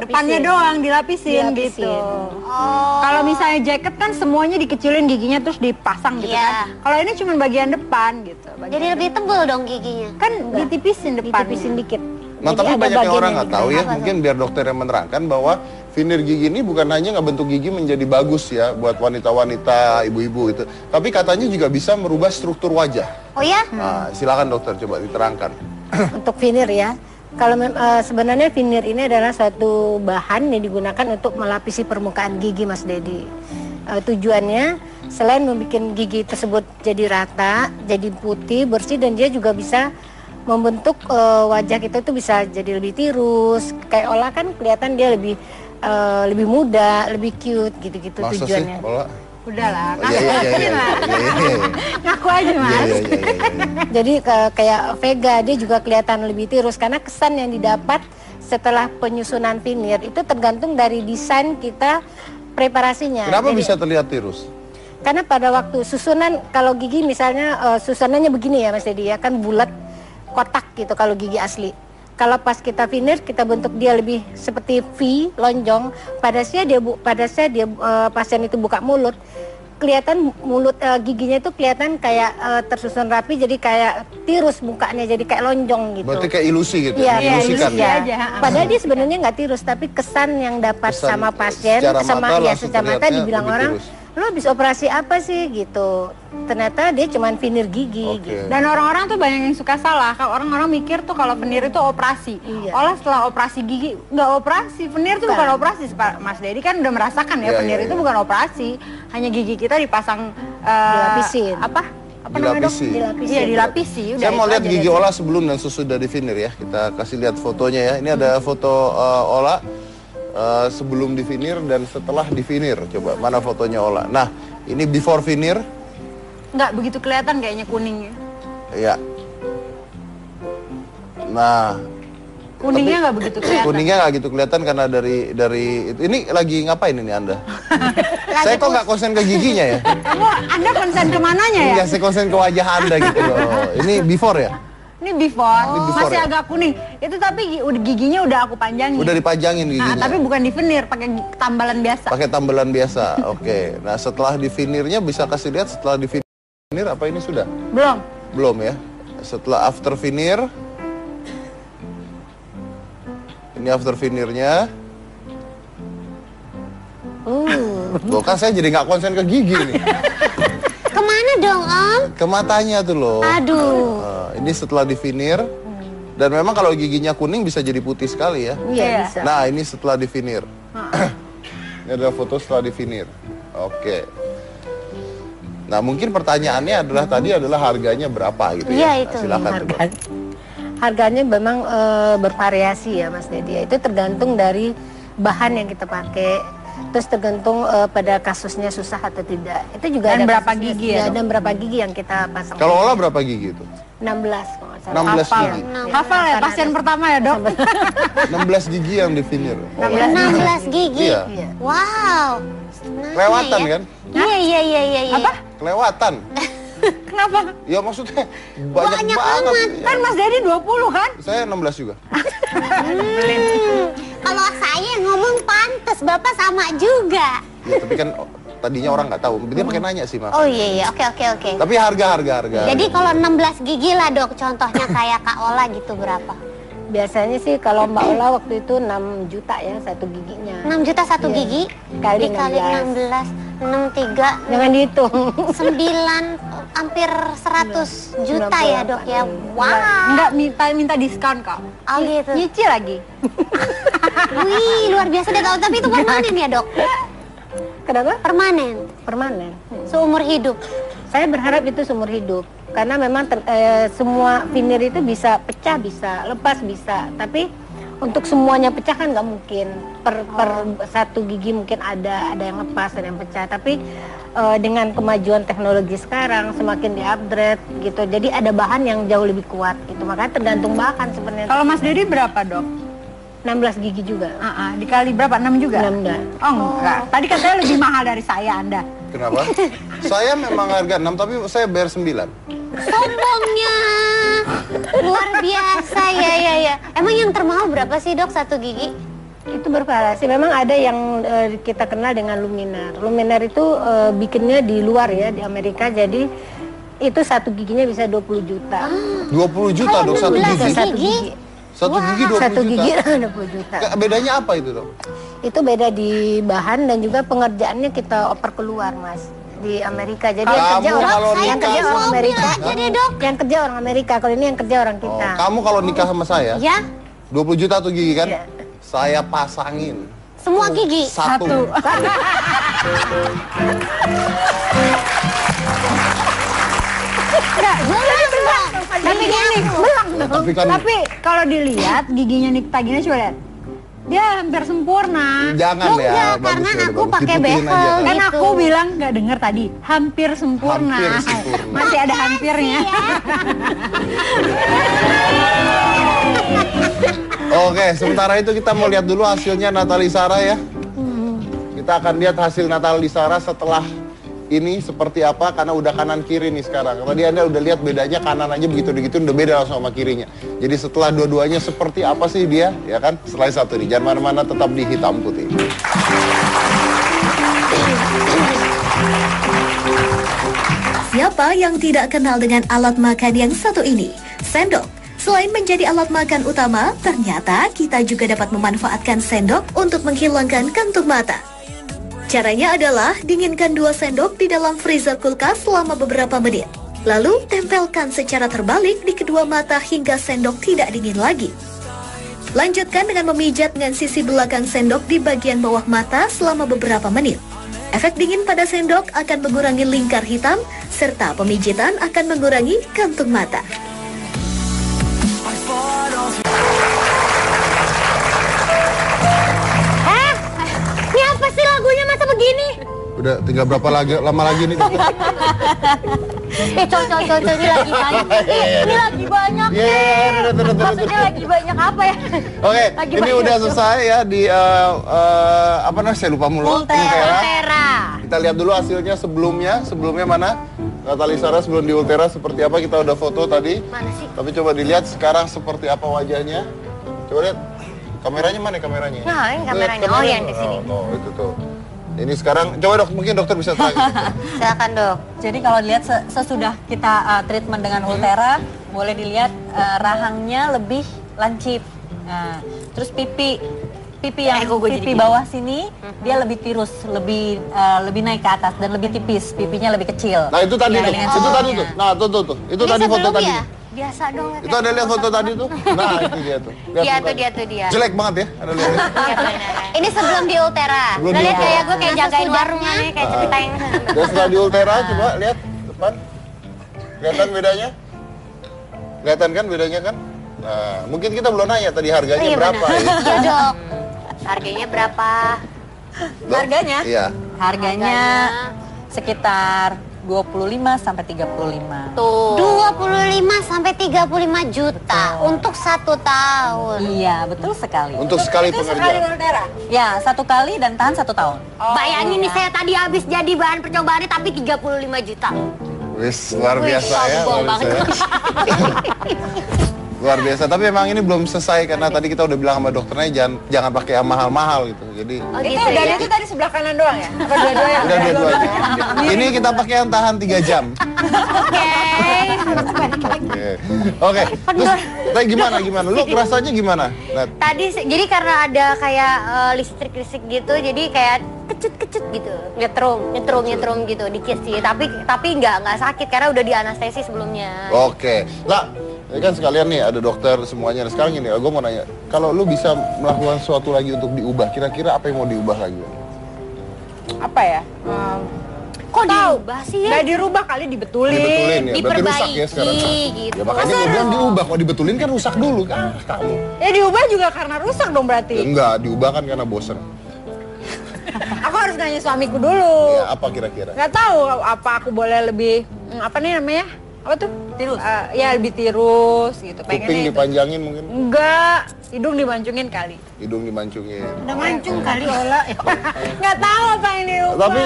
depannya doang dilapisin gitu. Oh. Kalau misalnya jaket kan semuanya dikecilin giginya terus dipasang gitu Iya. kan. Kalau ini cuma bagian depan gitu. Jadi lebih tebel dong giginya. Kan ditipisin depan. Ditipisin dikit. Nah, Jadi tapi ada banyak yang bagian orang yang nggak tahu ya, mungkin biar dokter yang menerangkan bahwa veneer gigi ini bukan hanya ngebentuk gigi menjadi bagus ya buat wanita-wanita, ibu-ibu itu, tapi katanya juga bisa merubah struktur wajah. Oh ya? Nah, silakan dokter coba diterangkan. Untuk veneer ya. Kalau sebenarnya veneer ini adalah suatu bahan yang digunakan untuk melapisi permukaan gigi, Mas Deddy. Tujuannya selain membuat gigi tersebut jadi rata, jadi putih, bersih, dan dia juga bisa membentuk wajah kita itu bisa jadi lebih tirus. Kayak Ola kan kelihatan dia lebih muda, lebih cute gitu-gitu Masa tujuannya. sih, Ola? Udahlah, Iya. ngaku aja mas. Iya. Jadi kayak Vega dia juga kelihatan lebih tirus karena kesan yang didapat setelah penyusunan veneer itu tergantung dari desain kita preparasinya. Kenapa Jadi, bisa terlihat tirus? Karena pada waktu susunan kalau gigi misalnya susunannya begini ya Mas Deddy ya, kan bulat kotak gitu kalau gigi asli. Kalau pas kita veneer kita bentuk dia lebih seperti V, lonjong. Pada saat dia pasien itu buka mulut, kelihatan mulut giginya itu kelihatan kayak tersusun rapi, jadi kayak tirus mukanya, jadi kayak lonjong gitu. Berarti kayak ilusi gitu, Iya, mengilusikan ilusi ya? aja. Padahal dia sebenarnya nggak tirus, tapi kesan yang dapat Kesan sama pasien, secara sama mata ya langsung secara mata terlihatnya dibilang lebih orang, tirus. lo habis operasi apa sih gitu. Ternyata dia cuman veneer gigi Oke. gitu. Dan orang-orang tuh banyak yang suka salah. Kalau orang-orang mikir tuh kalau veneer itu operasi. Iya. Olah setelah operasi gigi nggak operasi. Veneer itu bukan operasi. Mas Deddy kan udah merasakan ya, Iya, veneer iya, itu iya. bukan operasi. Hanya gigi kita dipasang Dilapisin. Apa namanya dok? Dilapisi. Iya dilapisi. Udah, Saya mau itu lihat aja gigi deh. Ola sebelum dan sesudah di veneer ya. Kita kasih lihat fotonya ya. Ini ada foto Ola sebelum di veneer dan setelah di veneer. Coba mana fotonya Ola. Nah, ini before veneer. Nggak begitu kelihatan kayaknya kuningnya. Ya. Nah, Kuningnya nggak begitu kelihatan. kuningnya nggak gitu kelihatan karena dari itu. Ini lagi ngapain ini Anda? Saya kok nggak konsen ke giginya ya? Wah, Anda konsen kemananya ya? Enggak, saya konsen ke wajah Anda gitu loh. Ini before ya? Ini before, Ini before masih ya? agak kuning. Itu tapi giginya udah aku panjangin. Udah dipajangin giginya. Nah, tapi bukan di veneer, pakai tambalan biasa. Pakai tambelan biasa. Oke. Nah, setelah di veneernya bisa kasih lihat setelah di veneer apa ini sudah? Belum. Belum ya. Setelah after veneer Ini after veneernya. Loh kan saya jadi nggak konsen ke gigi nih. Kemana dong Om? Ke matanya tuh loh. Aduh. Nah, ini setelah di veneer. Dan memang kalau giginya kuning bisa jadi putih sekali ya. Iya, bisa. Nah ini setelah di veneer. Ini adalah foto setelah di veneer. Oke. Nah mungkin pertanyaannya adalah tadi adalah harganya berapa gitu ya. Iya, itu. Nah, silakan coba. Harganya memang bervariasi ya Mas Dedi. Itu tergantung dari bahan yang kita pakai. Terus tergantung pada kasusnya susah atau tidak. Itu juga Dan ada berapa kasusnya, gigi ya, Dok? Dan berapa gigi yang kita pasang. Kalau olah berapa gigi itu? 16 kalau nggak salah. 16 gigi. Hafal ya pasien pertama ya dok? 16 gigi yang di veneer. 16 gigi. Iya. Iya. Wow. Kelewatan ya. kan? Iya. Apa? Kelewatan. Kenapa? Ya maksudnya banyak Banyak banget. amat. Ya. Kan Mas Dedi 20 kan? Saya 16 juga. Kalau saya ngomong pantes, Bapak sama juga. Ya tapi kan tadinya orang nggak tahu. Dia pakai nanya sih Mak. Oh iya, oke. Tapi harga. Jadi kalau 16 gigi lah dok, contohnya kayak Kak Ola gitu berapa? Biasanya sih kalau Mbak Ola waktu itu 6 juta ya satu giginya. 6 juta satu Iya. gigi? Kali Dikali 16, 63, Jangan dihitung. 9, hampir 100 juta ya dok ya? Wow. Enggak, minta diskon kok. Oh gitu. Nyicil lagi. Wih, luar biasa deh. Tapi itu permanen ya dok? Kenapa? Permanen, Permanen. seumur hidup. Saya berharap itu seumur hidup. Karena memang semua veneer itu bisa pecah, bisa lepas, bisa. Tapi untuk semuanya pecah kan nggak mungkin. Per satu gigi mungkin ada yang lepas, ada yang pecah. Tapi dengan kemajuan teknologi sekarang semakin di-upgrade gitu. Jadi ada bahan yang jauh lebih kuat gitu. Makanya tergantung bahan sebenarnya. Kalau Mas Dedi berapa dok? 16 gigi juga. Dikali berapa? 6 juga? 6 dah. Oh enggak. Tadi katanya lebih mahal dari saya Anda. Kenapa? Saya memang harga 6 tapi saya bayar 9. Sombongnya luar biasa ya. Emang yang termahal berapa sih dok satu gigi? Itu bervariasi. Memang ada yang kita kenal dengan luminar. Luminar itu bikinnya di luar ya, di Amerika. Jadi itu satu giginya bisa 20 juta. 20 juta dok satu 16 gigi. Satu gigi? gigi. Satu gigi 20 Satu juta. gigi 20 juta. Bedanya apa itu dok? Itu beda di bahan dan juga pengerjaannya kita oper keluar mas di Amerika. Jadi yang kerja Kamu orang, kalau yang nikah kerja orang mobil Amerika. aja deh, Dok. Yang kerja orang Amerika. Kalau ini yang kerja orang Oh, kita. kamu kalau nikah sama saya, Ya, 20 juta tuh gigi kan? Iya. Saya pasangin semua gigi. satu. Tapi gini, belang dong. Tapi kan Tapi kalau dilihat giginya Nikta gini coba lihat. Dia hampir sempurna. jangan Enggak, ya. karena bagus, aku bagus. pakai Diputihin behel. aja, Kan Gitu. aku bilang nggak dengar tadi, hampir sempurna. Hampir sempurna. Masih ada hampirnya. Oke, sementara itu kita mau lihat dulu hasilnya Natali Sara ya. Kita akan lihat hasil Natali Sara setelah ini seperti apa karena udah kanan kiri nih sekarang. Tadi Anda udah lihat bedanya kanan aja begitu udah beda langsung sama kirinya. Jadi setelah dua-duanya seperti apa sih dia, ya kan? Setelah satu ini jangan mana-mana, tetap di Hitam Putih. Siapa yang tidak kenal dengan alat makan yang satu ini? Sendok. Selain menjadi alat makan utama, ternyata kita juga dapat memanfaatkan sendok untuk menghilangkan kantung mata. Caranya adalah dinginkan 2 sendok di dalam freezer kulkas selama beberapa menit. Lalu tempelkan secara terbalik di kedua mata hingga sendok tidak dingin lagi. Lanjutkan dengan memijat dengan sisi belakang sendok di bagian bawah mata selama beberapa menit. Efek dingin pada sendok akan mengurangi lingkar hitam, serta pemijitan akan mengurangi kantung mata. Ini apa sih lagunya masa begini? Udah tinggal berapa lama lagi nih? Coy, ini lagi banyak. Ini lagi banyak. Maksudnya lagi banyak apa ya? Oke, Lagi ini banyak. udah selesai ya di apa namanya? Saya lupa mulu. Ultera. Kita lihat dulu hasilnya sebelumnya. Sebelumnya mana? Natali Sara sebelum di Ultera seperti apa? Kita udah foto tadi. Mana sih? Tapi coba dilihat sekarang seperti apa wajahnya. Coba lihat. Kameranya mana kameranya? Nah, ini Lihat kameranya. kamera. Oh, yang di sini. Oh, itu tuh. Ini sekarang coba mungkin dokter bisa tanya. Silakan dok. Jadi kalau dilihat sesudah kita treatment dengan Ultera, boleh dilihat rahangnya lebih lancip. Nah, terus pipi yang pipi bawah sini dia lebih tirus, lebih naik ke atas dan lebih tipis, pipinya lebih kecil. Nah itu tadi tuh, Dengan itu tadi sebelumnya. tuh. Nah tuh. Itu Ini tadi foto sebelum tadi. ya? Biasa dong. Itu ada lihat foto tadi tuh. Nah itu dia tuh. Lihat Iya mukanya. tuh dia. Jelek banget ya. Ada lihat. Iya benar. Ini sebelum di Ultera. Sebelum Lo di lihat Ultera. kayak gue kayak Nah, jagain sesudahnya. warung nih, kayak centeng. Dan setelah di Ultera coba lihat depan. Kelihatan bedanya? Kelihatan kan bedanya kan? Nah, mungkin kita belum nanya tadi harganya Iya, berapa benar. ya? Iya dok. Harganya berapa? Dok? Harganya? Iya. Harganya sekitar 25 sampai 35. Tuh. 25 sampai 35 juta untuk 1 tahun. Iya, betul sekali. Untuk sekali pengerjaan. Ya, 1 kali dan tahan 1 tahun. Bayangin nih saya tadi habis jadi bahan percobaannya tapi 35 juta. Wis, luar Wih, biasa ya. sombong Luar banget. biasa. Luar biasa, tapi emang ini belum selesai karena tadi kita udah bilang sama dokternya jangan pakai yang mahal-mahal gitu. Jadi Oh Itu gitu dan ya. itu tadi sebelah kanan doang ya? Apa dua-duanya? udah dua-duanya. Ini kita pakai yang tahan 3 jam. Oke. Terus tapi gimana? Lu rasanya gimana? Nah, Tadi jadi karena ada kayak listrik-listrik gitu, jadi kayak kecut-kecut gitu, nyetrum gitu dikit sih. Tapi nggak sakit karena udah di anestesi sebelumnya. Oke. Lah, ini kan sekalian nih ada dokter semuanya. Nah, sekarang gini, gue mau nanya, kalau lu bisa melakukan sesuatu lagi untuk diubah, kira-kira apa yang mau diubah lagi? Apa ya? Kok diubah sih ya? Nggak dirubah kali dibetulin. Dibetulin ya, berarti rusak ya sekarang. gitu. Ya makanya gue bilang diubah, kalau dibetulin kan rusak dulu kan kamu. Ya diubah juga karena rusak dong Ya berarti. enggak, diubah kan karena bosen. Aku harus nanya suamiku dulu. Ya apa kira-kira? Nggak tahu apa aku boleh lebih apa nih namanya? Apa tuh? Tirus. Ya lebih tirus gitu. Kuping Pengennya itu. dipanjangin mungkin, Enggak, hidung dimancungin kali. hidung dimancungin. Udah mancung kali olah. Nggak tahu apa yang diubah. Tapi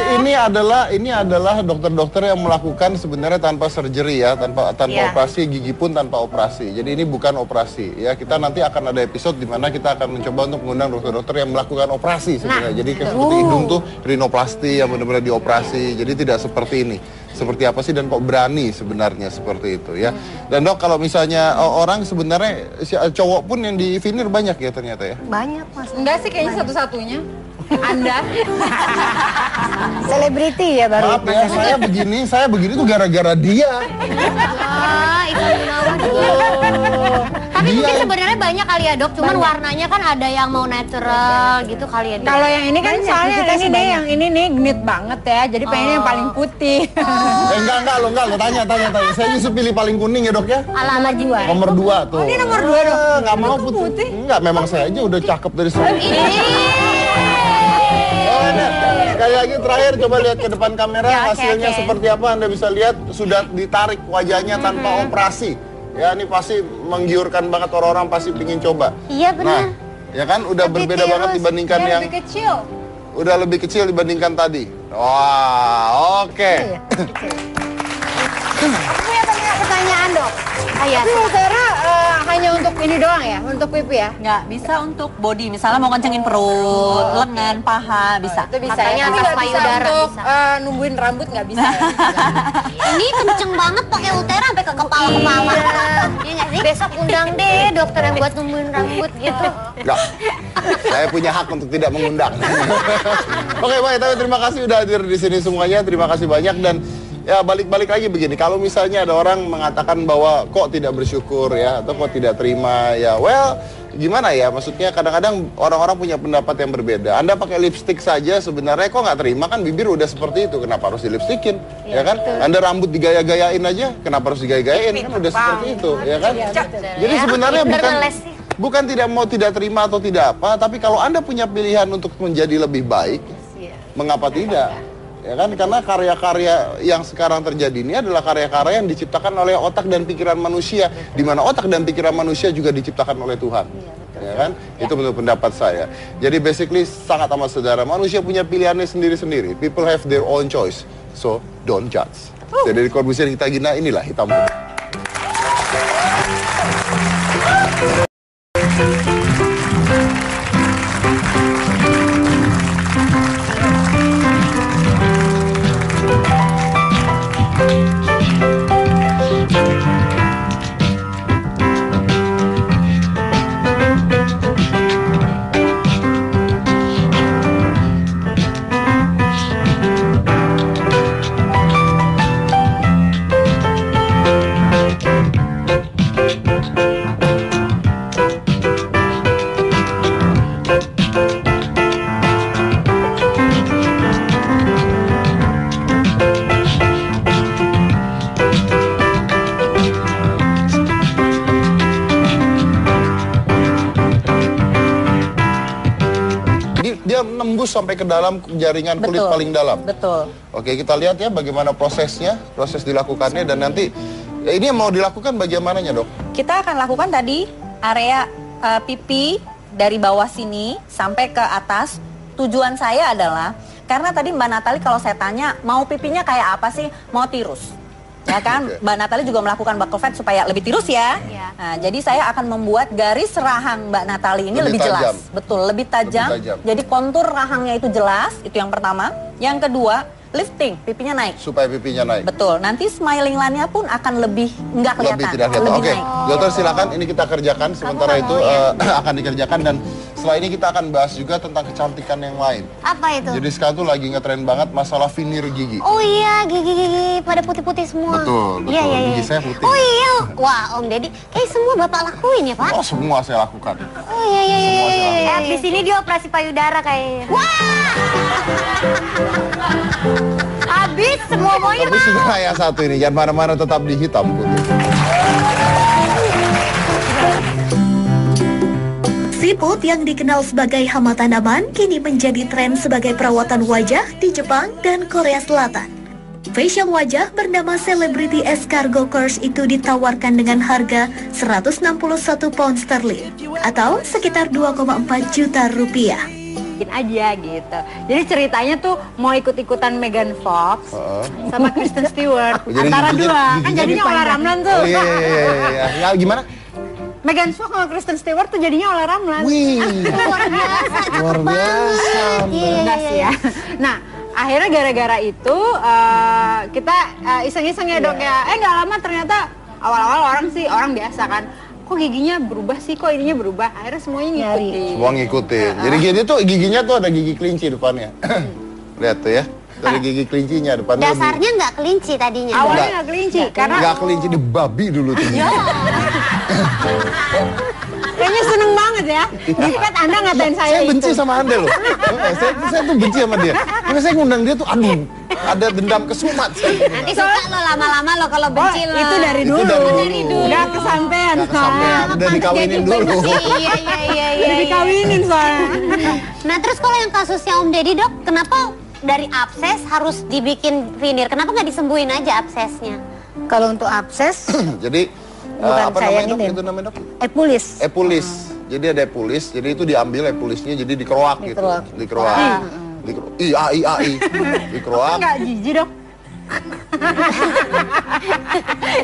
ini adalah dokter-dokter yang melakukan sebenarnya tanpa surgery ya, tanpa Iya. operasi, gigi pun tanpa operasi. Jadi ini bukan operasi ya. Kita nanti akan ada episode di mana kita akan mencoba untuk mengundang dokter-dokter yang melakukan operasi sebenarnya. Jadi seperti hidung tuh rinoplasti yang benar-benar dioperasi. Jadi tidak seperti ini. Seperti apa sih dan kok berani sebenarnya seperti itu ya. Dan dok kalau misalnya orang sebenarnya cowok pun yang di veneer banyak ya ternyata ya. Banyak mas. Enggak sih kayaknya satu-satunya. Anda selebriti ya baru. Maaf ya, saya begini tuh gara-gara dia. Ah, itu Gunawan juga. Tapi mungkin sebenarnya banyak kali ya dok, cuman warnanya kan ada yang mau natural gitu kali ya. Dok. Kalau yang ini kan Banyak, soalnya kita ini nih yang ini nih genit banget ya. Jadi pengennya yang paling putih. Enggak lo tanya. Saya justru pilih paling kuning ya dok ya. Alamat jiwa. Nomor 2 tuh. Oh, ini nomor 2 dong. Enggak mau putih. Enggak, memang saya aja udah cakep dari sebelumnya. Oh, nah, sekali lagi terakhir coba lihat ke depan kamera Ya, oke, hasilnya oke. seperti apa. Anda bisa lihat sudah ditarik wajahnya tanpa operasi. Ya ini pasti menggiurkan banget, orang-orang pasti pingin coba. Iya benar. Nah, ya kan udah berbeda banget dibandingkan Dia yang lebih kecil. udah lebih kecil dibandingkan tadi. Wah, oke. Aku punya pertanyaan dok. Iya. Tapi Ultera hanya untuk ini doang ya, untuk pipi ya? Nggak, bisa untuk body. Misalnya mau kencengin perut, lengan, paha, bisa. Itu bisa. Makanya ya. Tapi atas nggak bisa payudara untuk bisa. numbuhin rambut nggak bisa. Ya? Ini kenceng banget pakai Ultera sampai ke kepala-kepala. Iya nggak sih? Besok undang deh dokter yang buat numbuhin rambut gitu. Enggak. Saya punya hak untuk tidak mengundang. Oke, baik. Tapi terima kasih udah hadir di sini semuanya. Terima kasih banyak dan ya balik-balik lagi begini. Kalau misalnya ada orang mengatakan bahwa kok tidak bersyukur ya atau kok tidak terima ya, well, gimana ya? Maksudnya kadang-kadang orang-orang punya pendapat yang berbeda. Anda pakai lipstick saja sebenarnya kok nggak terima kan bibir udah seperti itu. Kenapa harus dilipstikin? Ya kan? Anda rambut digaya-gayain aja, kenapa harus digaya-gayain? Kan udah seperti itu, ya kan? Jadi sebenarnya bukan tidak mau tidak terima atau tidak apa, tapi kalau Anda punya pilihan untuk menjadi lebih baik, mengapa tidak? Ya kan, karena karya-karya yang sekarang terjadi ini adalah karya-karya yang diciptakan oleh otak dan pikiran manusia, di mana otak dan pikiran manusia juga diciptakan oleh Tuhan. Ya kan? Itu menurut pendapat saya. Jadi basically sangat amat sederhana. Manusia punya pilihannya sendiri-sendiri. People have their own choice. So don't judge. Jadi dari Corbusier kita Gina, inilah Hitam Putih. tembus sampai ke dalam jaringan kulit Betul. paling dalam. Betul. Oke, kita lihat ya bagaimana prosesnya, proses dilakukannya, dan nanti ini yang mau dilakukan bagian mananya, Dok? Kita akan lakukan tadi area pipi dari bawah sini sampai ke atas. Tujuan saya adalah karena tadi Mbak Natali kalau saya tanya mau pipinya kayak apa sih? Mau tirus. Ya kan, Oke. Mbak Natali juga melakukan buckle fat supaya lebih tirus ya. Iya. Nah, jadi saya akan membuat garis rahang Mbak Natali ini Lebih lebih jelas. tajam. Betul, lebih tajam. Lebih tajam. Jadi kontur rahangnya itu jelas, itu yang pertama. Yang kedua, lifting, pipinya naik. Supaya pipinya naik. Betul, nanti smiling line-nya pun akan lebih nggak kelihatan. Lebih tidak kelihatan. lebih Oke, naik. dokter silakan ini kita kerjakan. Sementara itu akan dikerjakan, dan setelah ini kita akan bahas juga tentang kecantikan yang lain. Apa itu? Jadi sekarang tuh lagi ngetren banget masalah veneer gigi. Oh iya, gigi-gigi pada putih-putih semua. Betul, betul. Iya, iya, iya. Gigi saya putih. Oh iya, wah Om Deddy, kayak semua Bapak lakuin ya Pak? Oh, semua saya lakukan. Oh iya, iya, iya, Semua iya, iya. Abis ini dia operasi payudara kayaknya. Habis semua maunya. Tapi sudah yang satu ini, jangan mana-mana, tetap di Hitam Putih. Siput yang dikenal sebagai hama tanaman kini menjadi tren sebagai perawatan wajah di Jepang dan Korea Selatan. Facial wajah bernama Celebrity Escargot Curse itu ditawarkan dengan harga 161 pound sterling atau sekitar 2,4 juta rupiah. Aja gitu. Jadi ceritanya tuh mau ikut-ikutan Megan Fox sama Kristen Stewart. Jadi Antara giginya- dua kan giginya jadinya Ola Ramlan tuh. Oh iya, iya, iya, iya. Ya, gimana? Megan Fox sama Kristen Stewart tuh jadinya Ola Ramlan. Wih, Luar biasa, luar biasa. Enggak sih ya. Nah, akhirnya gara-gara itu kita iseng-iseng ya dok ya. Nggak lama ternyata awal-awal orang biasa kan. Kok giginya berubah sih, kok ininya berubah. Akhirnya semuanya ngikutin. Semua ngikutin. Jadi gini tuh giginya tuh ada gigi kelinci depannya. Lihat tuh ya. Tuh ada gigi kelincinya depannya. Dasarnya nggak kelinci tadinya. Awalnya nggak kelinci karena Nggak kelinci, di babi dulu tuh. kayaknya seneng banget ya. Jadi kan Anda ngatain saya, Saya benci itu. sama Anda loh. saya tuh benci sama dia. Karena saya ngundang dia tuh, aduh, ada dendam kesumat. Nanti suka lo lama-lama lo kalau benci lo. Itu dari Itu dulu. dari dulu. Udah kesampean. Nggak kesampean, udah dikawinin dulu. Iya, iya, iya, iya. Udah dikawinin soalnya. Nah terus kalau yang kasusnya Om Deddy dok, kenapa dari abses harus dibikin veneer? Kenapa nggak disembuhin aja absesnya? Kalau untuk abses, Jadi Bukan apa saya namanya yang dok? ini. Itu namanya dok? epulis. Epulis. Jadi ada epulis. Jadi itu diambil epulisnya, jadi dikeroak gitu. Dikeroak. Dikeroak. I. Dikeroak. Enggak jijik dok.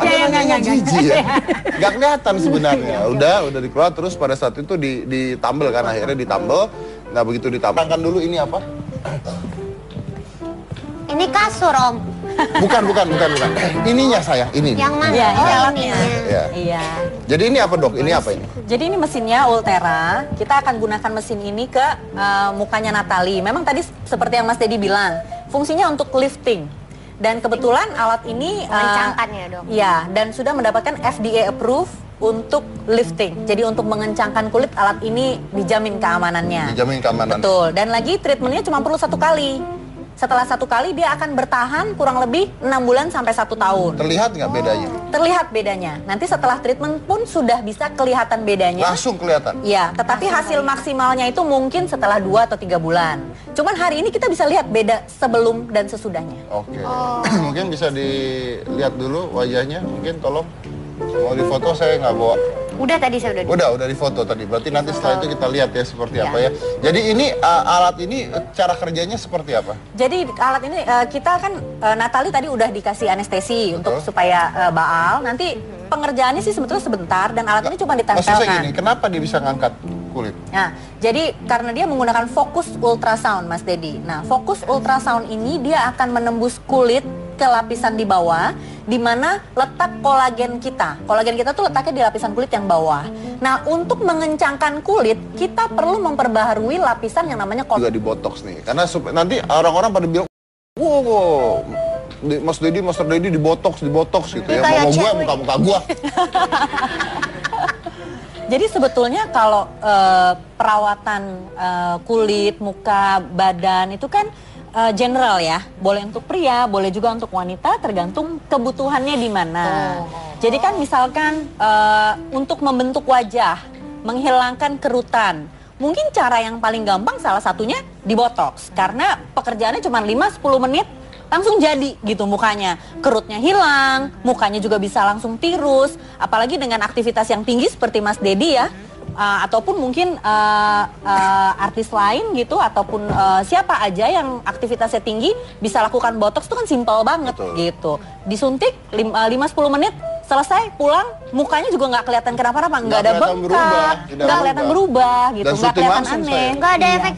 Ada namanya jijik ya. Gak kelihatan sebenarnya. Udah dikeluar, terus pada saat itu ditambel kan, akhirnya ditambel. Nah begitu ditambel, kan dulu ini apa? Ini kasur Om. Bukan. Ininya sayang, ini. Yang mana? Iya, ini Oh alatnya. Ya. Iya. Jadi ini apa dok? Ini apa ini? Jadi ini mesinnya Ultera. Kita akan gunakan mesin ini ke mukanya Natali. Memang tadi seperti yang Mas Deddy bilang, fungsinya untuk lifting. Dan kebetulan alat ini Mengencangkan ya, Dok? Iya, dan sudah mendapatkan FDA approve untuk lifting. Jadi untuk mengencangkan kulit, alat ini dijamin keamanannya. Dijamin keamanan. Betul. Dan lagi treatmentnya cuma perlu 1 kali. Setelah 1 kali dia akan bertahan kurang lebih 6 bulan sampai 1 tahun. Terlihat nggak bedanya? Terlihat bedanya. Nanti setelah treatment pun sudah bisa kelihatan bedanya. Langsung kelihatan. Iya, tetapi hasil maksimalnya itu mungkin setelah 2 atau 3 bulan. Cuman hari ini kita bisa lihat beda sebelum dan sesudahnya. Oke. Mungkin bisa dilihat dulu wajahnya. Mungkin tolong. Mau difoto, saya nggak bawa. Udah tadi saya Udah difoto tadi. Berarti nanti setelah itu kita lihat ya seperti apa ya. Jadi ini alat ini cara kerjanya seperti apa? Jadi alat ini kita kan Natali tadi udah dikasih anestesi untuk supaya baal. Nanti pengerjaannya sih sebetulnya sebentar dan alat ini cuma Maksud saya ditempelkan. gini, kenapa dia bisa ngangkat kulit? Nah, jadi karena dia menggunakan fokus ultrasound, Mas Deddy. Nah, fokus ultrasound ini dia akan menembus kulit ke lapisan di bawah, di mana letak kolagen kita. Kolagen kita tuh letaknya di lapisan kulit yang bawah. Nah, untuk mengencangkan kulit, kita perlu memperbaharui lapisan yang namanya Juga di botox nih, karena nanti orang-orang pada bilang, wow, Mas Deddy di botox gitu ya. Mau gue, muka-muka gue. Jadi sebetulnya kalau perawatan kulit, muka, badan itu kan general ya, boleh untuk pria, boleh juga untuk wanita, tergantung kebutuhannya di mana. Jadi kan misalkan untuk membentuk wajah, menghilangkan kerutan, Mungkin cara yang paling gampang salah satunya dibotox. Karena pekerjaannya cuma 5-10 menit langsung jadi gitu mukanya. Kerutnya hilang, mukanya juga bisa langsung tirus. Apalagi dengan aktivitas yang tinggi seperti Mas Dedi ya. Ataupun mungkin artis lain gitu. Ataupun siapa aja yang aktivitasnya tinggi bisa lakukan botox itu kan simpel banget. Betul. Gitu. Disuntik 5-10 menit. Selesai pulang mukanya juga nggak kelihatan kenapa-napa, nggak ada bengkak, nggak kelihatan berubah gitu, nggak kelihatan aneh, nggak ada efek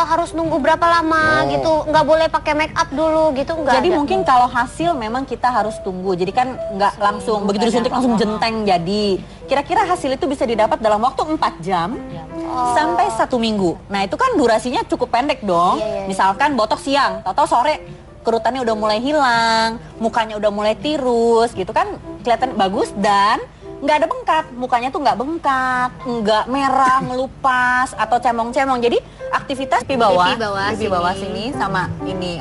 harus nunggu berapa lama gitu, nggak boleh pakai make up dulu gitu, nggak. Jadi mungkin kalau hasil memang kita harus tunggu, jadi kan nggak langsung begitu disuntik langsung jenteng jadi. Kira-kira hasil itu bisa didapat dalam waktu 4 jam sampai 1 minggu. Nah itu kan durasinya cukup pendek dong. Misalkan botox siang, atau sore kerutannya udah mulai hilang, mukanya udah mulai tirus gitu kan, kelihatan bagus dan nggak ada bengkak, mukanya tuh nggak bengkak, nggak merah, ngelupas atau cemong-cemong. Jadi aktivitas pipi bawah sini sama ini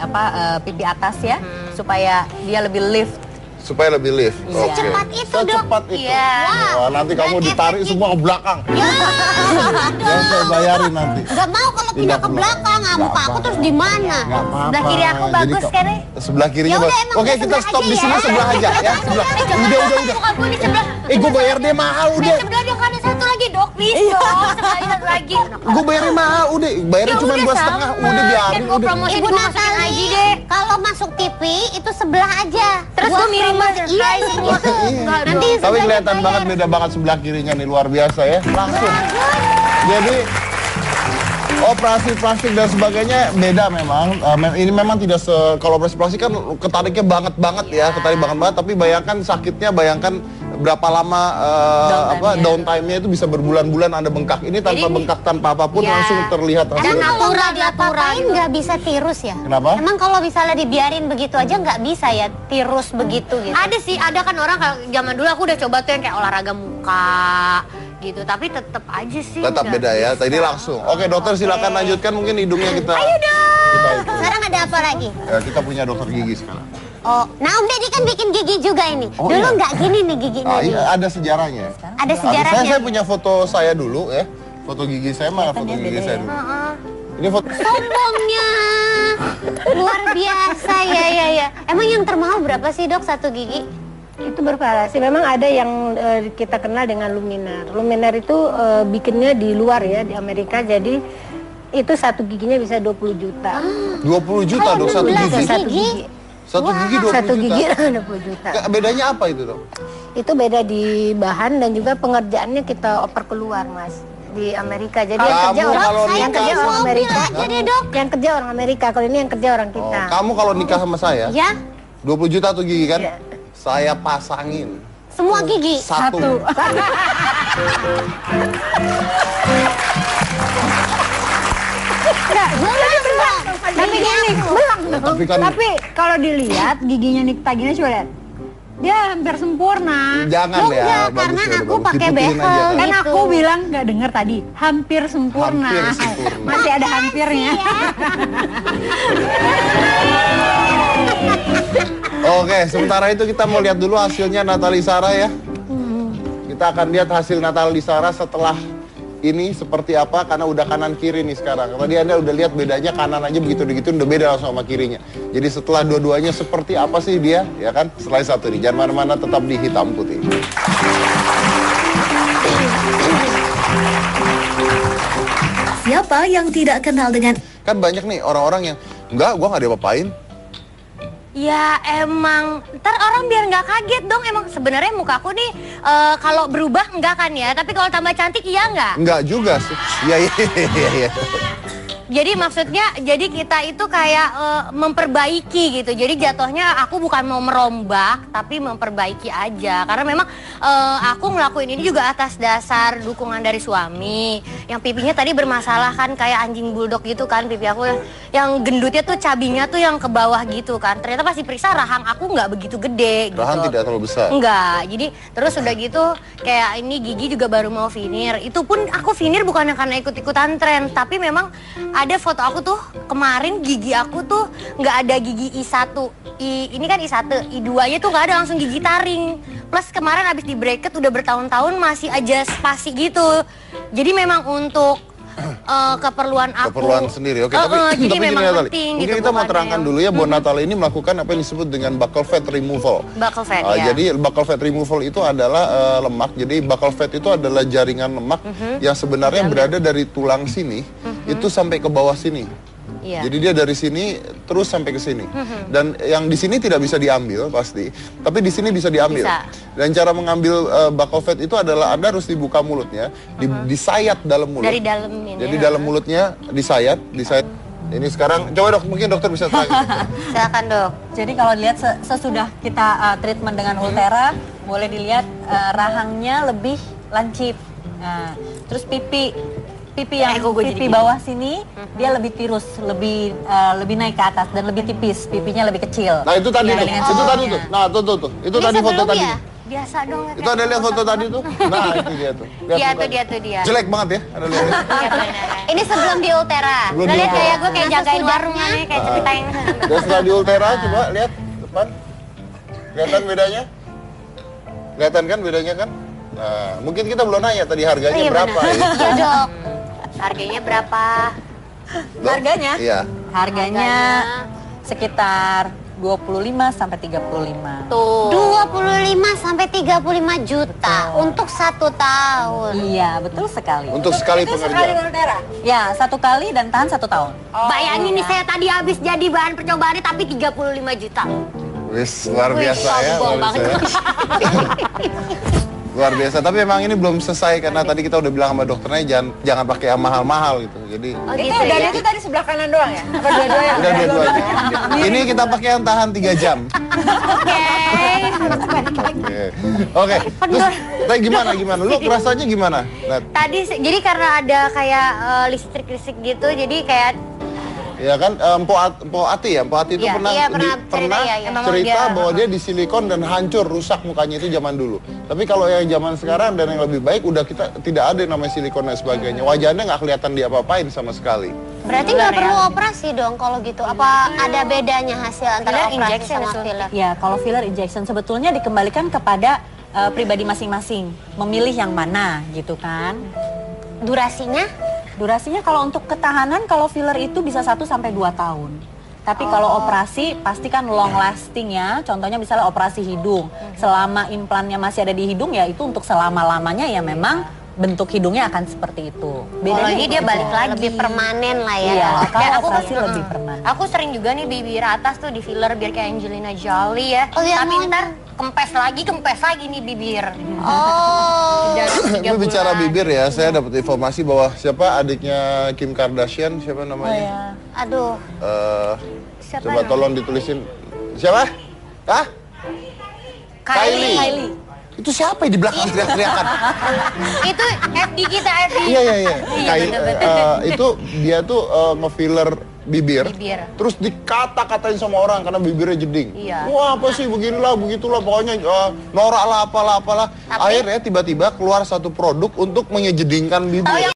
pipi atas ya, supaya dia lebih lift. Supaya lebih lift. Secepat itu, Dok. Secepat itu. Iya. Wah, nanti kamu ditarik semua ke belakang. Yang saya bayarin nanti. Nggak mau kalau pindah ke belakang, muka aku terus di mana? Nggak apa-apa. Sebelah kiri aku Jadi bagus kan ya? Sebelah kirinya Ya udah, bagus. emang Oke, udah kita sebelah stop aja di sini ya. sebelah aja ya. Sebelah. Udah. Muka gue di sebelah. Gue bayar dia mahal udah. Sebelah dong, ada satu lagi dok, please dong. Sekali satu lagi. Gue bayarnya mahal udah. Bayarnya cuma 2,5. Udah biarin Kan gue udah. promosi Ibu gue masukin Natali, aja deh. kalau masuk TV itu sebelah aja. Terus Buat gue miring promosi. banget. Iya, iya gitu. Iya. Nanti Tapi sebelah kelihatan bayar. banget beda banget sebelah kirinya nih, luar biasa ya. Langsung. Jadi operasi plastik dan sebagainya beda memang. Ini memang tidak kalau operasi plastik kan ketariknya banget ya, ketarik banget. Tapi bayangkan sakitnya, bayangkan berapa lama downtime-nya itu bisa berbulan-bulan Anda bengkak. Ini tanpa bengkak, tanpa apapun langsung terlihat Dan hasilnya. kalau nggak diapa-apain nggak bisa tirus ya? Kenapa? Emang kalau misalnya dibiarin begitu aja nggak bisa ya tirus begitu gitu? Ada sih, ada kan orang kalau zaman dulu aku udah coba tuh yang kayak olahraga muka gitu, tapi tetap aja sih. Tetap nggak beda ya. bisa. Tadi langsung. Oke dokter, silakan lanjutkan, mungkin hidungnya kita. Ayo dong. Sekarang ada apa lagi? Kita punya dokter gigi sekarang. Oh, nah Om Deddy kan bikin gigi juga ini. Oh, Dulu iya. nggak gini nih giginya. Iya, ada sejarahnya. Ada sejarahnya. Saya punya foto saya dulu ya. Foto gigi saya mana foto gigi saya dulu. Ini foto. Sombongnya luar biasa ya. Emang yang termahal berapa sih dok satu gigi? Itu bervariasi. Memang ada yang kita kenal dengan luminar. Luminar itu bikinnya di luar ya, di Amerika. Jadi itu satu giginya bisa 20 juta. 20 juta dok satu gigi. Satu gigi. Satu gigi 20 Satu juta. gigi 20 juta. Bedanya apa itu dok? Itu beda di bahan dan juga pengerjaannya kita oper keluar mas di Amerika. Jadi yang Kamu kerja orang, kalau yang nikah kerja orang sama Amerika. mobil aja deh, Dok. Yang kerja orang Amerika. Kalau ini yang kerja orang Oh, kita. kamu kalau nikah sama saya, Ya, 20 juta tuh gigi kan? Iya. Saya pasangin semua gigi. satu. Tapi gini, belang. Tapi kan Tapi kalau dilihat giginya Nikta gini coba lihat. Dia hampir sempurna. jangan Oh, ya. enggak, bagus karena ya, aku bagus. pakai Diputusin behel. aja, kan? Kan Gitu. aku bilang nggak dengar tadi, hampir sempurna. Hampir sempurna. Masih ada hampirnya. Oke, sementara itu kita mau lihat dulu hasilnya Natali Sara ya. Kita akan lihat hasil Natali Sara setelah ini seperti apa, karena udah kanan kiri nih sekarang. Tadi Anda udah lihat bedanya, kanan aja begitu udah beda langsung sama kirinya. Jadi setelah dua-duanya seperti apa sih dia, ya kan? Setelah satu nih, jangan mana-mana, tetap di Hitam Putih. Siapa yang tidak kenal dengan Kan banyak nih orang-orang yang, enggak, gua nggak diapa-apain. Ya emang, ntar orang biar nggak kaget dong. Emang sebenarnya muka aku nih kalau berubah enggak kan ya? Tapi kalau tambah cantik iya nggak? Enggak juga sih. Iya. Jadi maksudnya, jadi kita itu kayak memperbaiki gitu. Jadi jatuhnya aku bukan mau merombak, tapi memperbaiki aja. Karena memang aku ngelakuin ini juga atas dasar dukungan dari suami. Yang pipinya tadi bermasalah kan, kayak anjing bulldog gitu kan pipi aku. Yang gendutnya tuh cabingnya tuh yang ke bawah gitu kan. Ternyata pas diperiksa rahang aku nggak begitu gede gitu. Rahang tidak terlalu besar. Enggak, jadi terus udah gitu kayak ini gigi juga baru mau veneer. Itu pun aku veneer bukan karena ikut-ikutan tren, tapi memang ada foto aku tuh kemarin gigi aku tuh nggak ada gigi I1. Ini kan I1, I2-nya tuh nggak ada, langsung gigi taring. Plus kemarin abis di bracket udah bertahun-tahun masih aja spasi gitu. Jadi memang untuk keperluan aku. Keperluan sendiri, oke. Tapi jadi memang gini, penting mungkin gitu, kita mau bukan terangkan yang- dulu ya, bahwa Natalie ini melakukan apa yang disebut dengan buccal fat removal. Buccal fat, ya. Jadi buccal fat removal itu adalah lemak. Jadi buccal fat itu adalah jaringan lemak yang sebenarnya berada dari tulang sini itu sampai ke bawah sini. Iya. Jadi dia dari sini terus sampai ke sini. Dan yang di sini tidak bisa diambil pasti, tapi di sini bisa diambil. Bisa. Dan cara mengambil buccal fat itu adalah Anda harus dibuka mulutnya, disayat dalam mulut. Dari dalam ini. Jadi dalam mulutnya disayat. Ini sekarang coba dok, mungkin dokter bisa terangin. Silakan dok. Jadi kalau dilihat sesudah kita treatment dengan Ultera, boleh dilihat rahangnya lebih lancip. Nah, terus pipi yang pipi bawah sini dia lebih tirus, lebih naik ke atas dan lebih tipis, pipinya lebih kecil. Nah itu tadi Iya, tuh, dengan itu tadi sebelumnya. tuh. Nah tuh, itu Ini tadi foto sebelum tadi. ya? Biasa dong. Itu ada lihat foto tadi tuh. Nah itu dia tuh. Lihat Iya mukanya. tuh dia. Jelek banget ya, ada lihat. Iya benar. Ini sebelum di Ultera. Sebelum Lo di lihat Ultera. kayak gue kayak Nah, jagain sesudahnya- warung nih, kayak ceritain. Dan setelah di Ultera coba lihat depan. Kelihatan bedanya? Kelihatan kan bedanya kan? Nah, mungkin kita belum nanya tadi harganya Iya, berapa ya? Iya dok. Harganya berapa? Dok? Harganya? Iya. Harganya sekitar 25 sampai 35. Tuh. 25 sampai 35 juta untuk 1 tahun. Iya, betul sekali. Untuk sekali pengerjaan. Ya, 1 kali dan tahan 1 tahun. Bayangin nih saya tadi habis jadi bahan percobaannya tapi 35 juta. Wis luar Wih, biasa ya. sombong luar banget. biasa. Luar biasa, tapi memang ini belum selesai karena tadi kita udah bilang sama dokternya jangan pakai yang mahal-mahal gitu. Jadi Oh Itu gitu dan ya. itu tadi sebelah kanan doang ya? Apa dua-duanya? udah dua-duanya. Ini kita pakai yang tahan 3 jam. Oke. Oke. Terus tapi gimana? Lu rasanya gimana? Nat? Tadi jadi karena ada kayak listrik-listrik gitu, jadi kayak Ya kan, Mpok Ati itu Iya, pernah iya, pernah pernah cerita, iya, iya. Emang cerita dia- bahwa dia disilikon dan hancur, rusak mukanya itu zaman dulu. Tapi kalau yang zaman sekarang dan yang lebih baik, udah kita tidak ada yang namanya silikon dan sebagainya. Wajahnya nggak kelihatan diapa-apain sama sekali. Berarti nggak perlu operasi dong kalau gitu? Apa ada bedanya hasil antara Filler operasi injection sama itu. filler? Ya, kalau filler injection sebetulnya dikembalikan kepada pribadi masing-masing, memilih yang mana gitu kan. Durasinya? Durasinya kalau untuk ketahanan, kalau filler itu bisa 1 sampai 2 tahun. Tapi kalau operasi pasti kan long lasting ya. Contohnya misalnya operasi hidung. Selama implannya masih ada di hidung ya itu untuk selama-lamanya ya memang bentuk hidungnya akan seperti itu. Kalau ini dia balik lagi. Lebih permanen lah ya. Iya, kalau kalau aku- operasi lebih permanen. Aku sering juga nih bibir atas tuh di filler biar kayak Angelina Jolie ya. Oh, iya, Tapi mau. ntar kempes lagi nih bibir. Oh. Itu bicara bibir ya, saya dapat informasi bahwa siapa adiknya Kim Kardashian, siapa Oh namanya? ya. Aduh. Siapa Coba tolong ditulisin. Siapa? Hah? Kylie. Itu siapa yang di belakang teriak-teriakan? Itu FD kita FD. Iya. Iya, bener-bener. Itu dia tuh ngefiller bibir, Bibir. terus dikata-katain sama orang karena bibirnya jeding. Iya. Wah apa sih beginilah begitulah pokoknya norak lah apalah. Akhirnya tiba-tiba keluar satu produk untuk menyejedingkan bibir. Oh, yang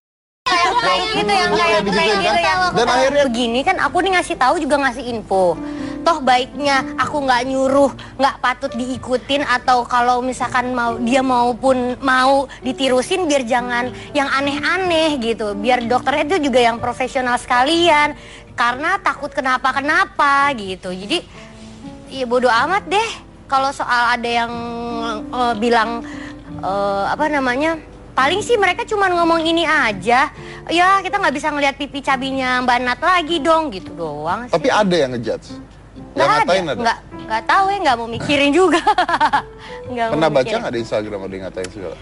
kayak gitu yang kayak digituin gitu kan? yang Dan akhirnya begini kan aku nih ngasih tahu juga ngasih info. Toh baiknya aku nggak nyuruh, nggak patut diikutin atau kalau misalkan dia maupun mau ditirusin biar jangan yang aneh-aneh gitu. Biar dokternya itu juga yang profesional sekalian karena takut kenapa-kenapa gitu. Jadi ya bodo amat deh kalau soal ada yang bilang apa namanya. Paling sih mereka cuma ngomong ini aja. Ya kita nggak bisa ngelihat pipi cabinya Mbak Nat lagi dong gitu doang sih. tapi ada yang ngejudge. Yang Nggak ngatain ada. nggak tahu ya, nggak mau mikirin juga. Nggak mau Pernah baca mikirin. nggak di Instagram ada yang ngatain segala?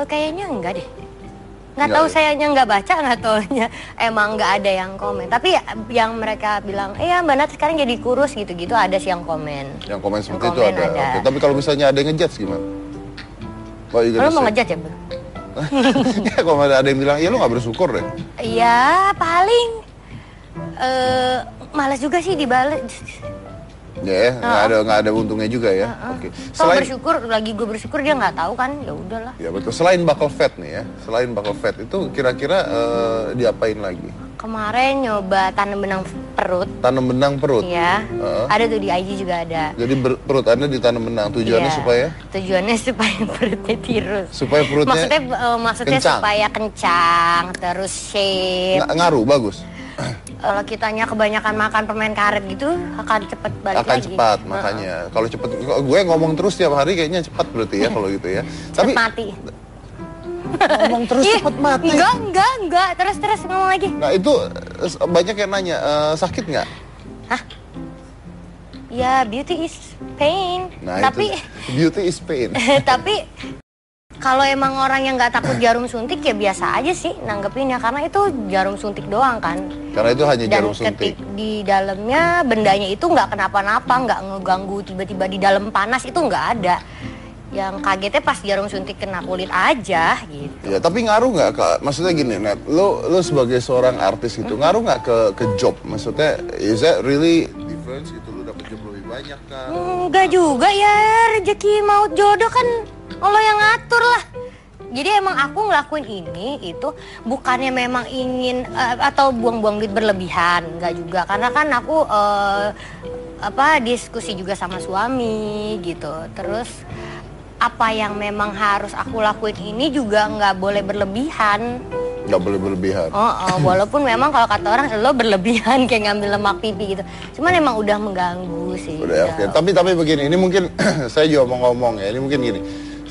Kayaknya enggak deh. Nggak Nggak tahu ya? sayanya nggak baca, nggak taunya emang nggak ada yang komen. Tapi yang mereka bilang, Mbak Nat sekarang jadi kurus gitu-gitu ada sih yang komen. Yang komen seperti Yang itu komen ada. ada. Oke, tapi kalau misalnya ada yang ngejudge gimana? What you Lo gonna mau say? ngejat ya, Bro? Ya kalau ada yang bilang, ya lu nggak bersyukur deh. Ya paling malas juga sih dibales. Ya, nggak ada untungnya juga ya. Oke. Kalau bersyukur, lagi gue bersyukur dia nggak tahu kan, ya udahlah. Ya betul. Selain buccal fat nih ya, selain buccal fat itu kira-kira diapain lagi? Kemarin nyoba tanam benang perut. Tanam benang perut? Iya, ada tuh di IG juga ada. Jadi perut Anda ditanam benang, tujuannya Iya, supaya? Tujuannya supaya perutnya tirus. Supaya perutnya Maksudnya kencang. supaya kencang, terus shape. Ngaruh, bagus. Kalau kitanya kebanyakan makan permen karet gitu, akan cepet balik Akan lagi. cepat, makanya. Kalau cepet, gue ngomong terus tiap hari kayaknya cepat berarti ya kalau gitu ya. Cepet mati. Ngomong terus cepet mati. Enggak. Terus ngomong lagi. Nah itu banyak yang nanya, sakit nggak? Hah? Ya, beauty is pain. Nah Tapi itu, beauty is pain. tapi kalau emang orang yang nggak takut jarum suntik ya biasa aja sih nanggepinnya, karena itu jarum suntik doang kan. Karena itu hanya Dan jarum suntik. di dalamnya bendanya itu nggak kenapa-napa, nggak ngeganggu tiba-tiba di dalam panas, itu nggak ada. Yang kagetnya pas jarum suntik kena kulit aja gitu. Ya, tapi ngaruh nggak, Kak? Maksudnya gini, Net, lo sebagai seorang artis itu ngaruh nggak ke job? Maksudnya, is that really difference gitu? Lo dapet job lebih banyak kan? Enggak juga ya, rezeki maut jodoh kan Allah yang ngatur lah. Jadi emang aku ngelakuin ini itu bukannya memang ingin atau buang-buang duit berlebihan, enggak juga. Karena kan aku diskusi juga sama suami gitu. Terus apa yang memang harus aku lakuin ini juga nggak boleh berlebihan. Nggak boleh berlebihan. Walaupun memang kalau kata orang lo berlebihan kayak ngambil lemak pipi gitu. Cuman emang udah mengganggu sih. Udah, oke. Tapi begini, ini mungkin saya juga mau ngomong ya. Ini mungkin gini.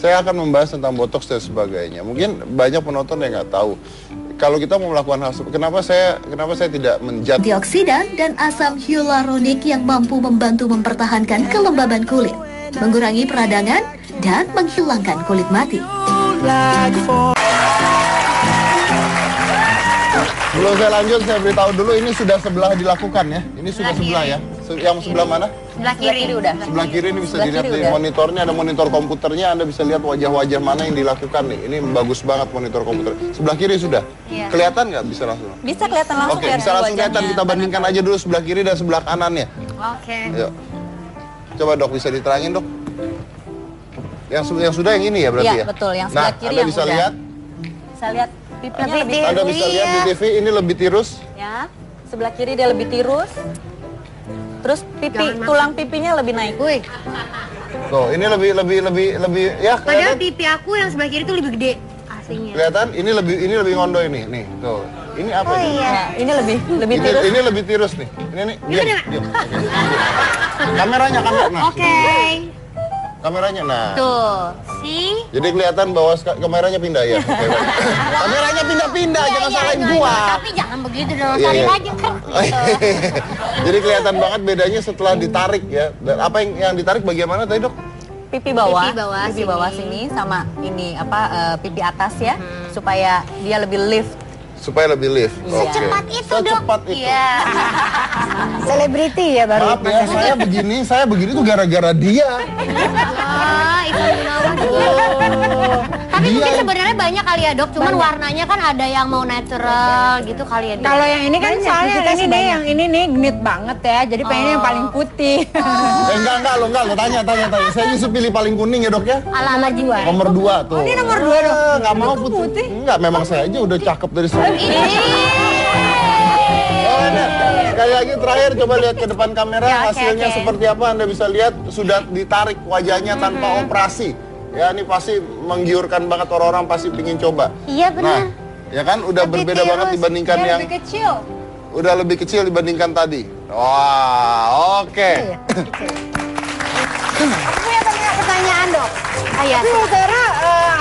Saya akan membahas tentang botox dan sebagainya. Mungkin banyak penonton yang nggak tahu. Kalau kita mau melakukan hal seperti kenapa saya tidak menjat Antioksidan dan asam hyaluronik yang mampu membantu mempertahankan kelembaban kulit, mengurangi peradangan, dan menghilangkan kulit mati. Sebelum saya lanjut, saya beritahu dulu ini sudah sebelah dilakukan ya. Ini sudah sebelah ya. Yang sebelah mana? Sebelah kiri udah. Sebelah kiri ini bisa Sebelah dilihat kiri nih udah. monitornya, ada monitor komputernya. Anda bisa lihat wajah-wajah mana yang dilakukan nih. Ini bagus banget monitor komputer. Sebelah kiri sudah. Iya. Kelihatan nggak? Bisa langsung. Bisa kelihatan langsung. Oke, bisa langsung kelihatan. Kita bandingkan aja dulu sebelah kiri dan sebelah kanannya. Oke. Yuk. Coba dok, bisa diterangin dok. Yang sudah yang ini ya berarti Iya, ya? betul. Yang sebelah kiri Anda yang bisa udah. lihat. Bisa lihat pipinya Lebih lebih Anda bisa lihat di TV ini lebih tirus. ya. Sebelah kiri dia lebih tirus. Terus tulang pipinya lebih naik. Wih, Tuh, ini lebih ya padahal kelihatan. pipi aku yang sebelah kiri tuh lebih gede aslinya. Kelihatan? Ini lebih ngondo ini. Nih, tuh. Ini apa ini? Ya, ini lebih tirus. Ini lebih tirus nih. Ini diam. Kameranya. Nah, Oke. kameranya. Nah. Tuh, sih. Jadi kelihatan bahwa kameranya pindah ya. Oke, baik. Kameranya pindah-pindah, jangan salahin gua. Tapi jangan begitu dong, Iya, salin iya. aja kan. Jadi kelihatan banget bedanya setelah ditarik ya. Dan apa yang ditarik bagian mana tadi, Dok? Pipi bawah, Pipi bawah sini sama ini pipi atas ya, supaya dia lebih lift. Supaya lebih lift. Secepat Oke. itu, Dok. Secepat itu. Iya. Selebriti ya baru. Maaf ya, saya begini tuh gara-gara dia. Ah, Ivan Gunawan juga. Tapi mungkin sebenarnya banyak kali ya dok, cuman warnanya kan ada yang mau natural gitu kali ya. Dok. Kalau yang ini kan Banyak, soalnya kita ini deh, yang ini nih genit banget ya. Jadi pengennya yang paling putih. Enggak lo tanya. Saya justru pilih paling kuning ya, Dok ya. Ala jiwa. Nomor 2 tuh. Oh, ini nomor 2 dong. Enggak mau putih. Enggak, memang saya aja udah cakep dari semua. Oh, Net. Sekali lagi terakhir coba lihat ke depan kamera, Ya, oke, hasilnya oke. seperti apa. Anda bisa lihat sudah ditarik wajahnya tanpa operasi. Ya, ini pasti menggiurkan banget, orang-orang pasti pingin coba. Iya benar. Nah, ya kan udah berbeda banget dibandingkan Dia yang lebih kecil. udah lebih kecil dibandingkan tadi. Wah, oke. Aku punya pertanyaan dok. Iya. Tapi Ultera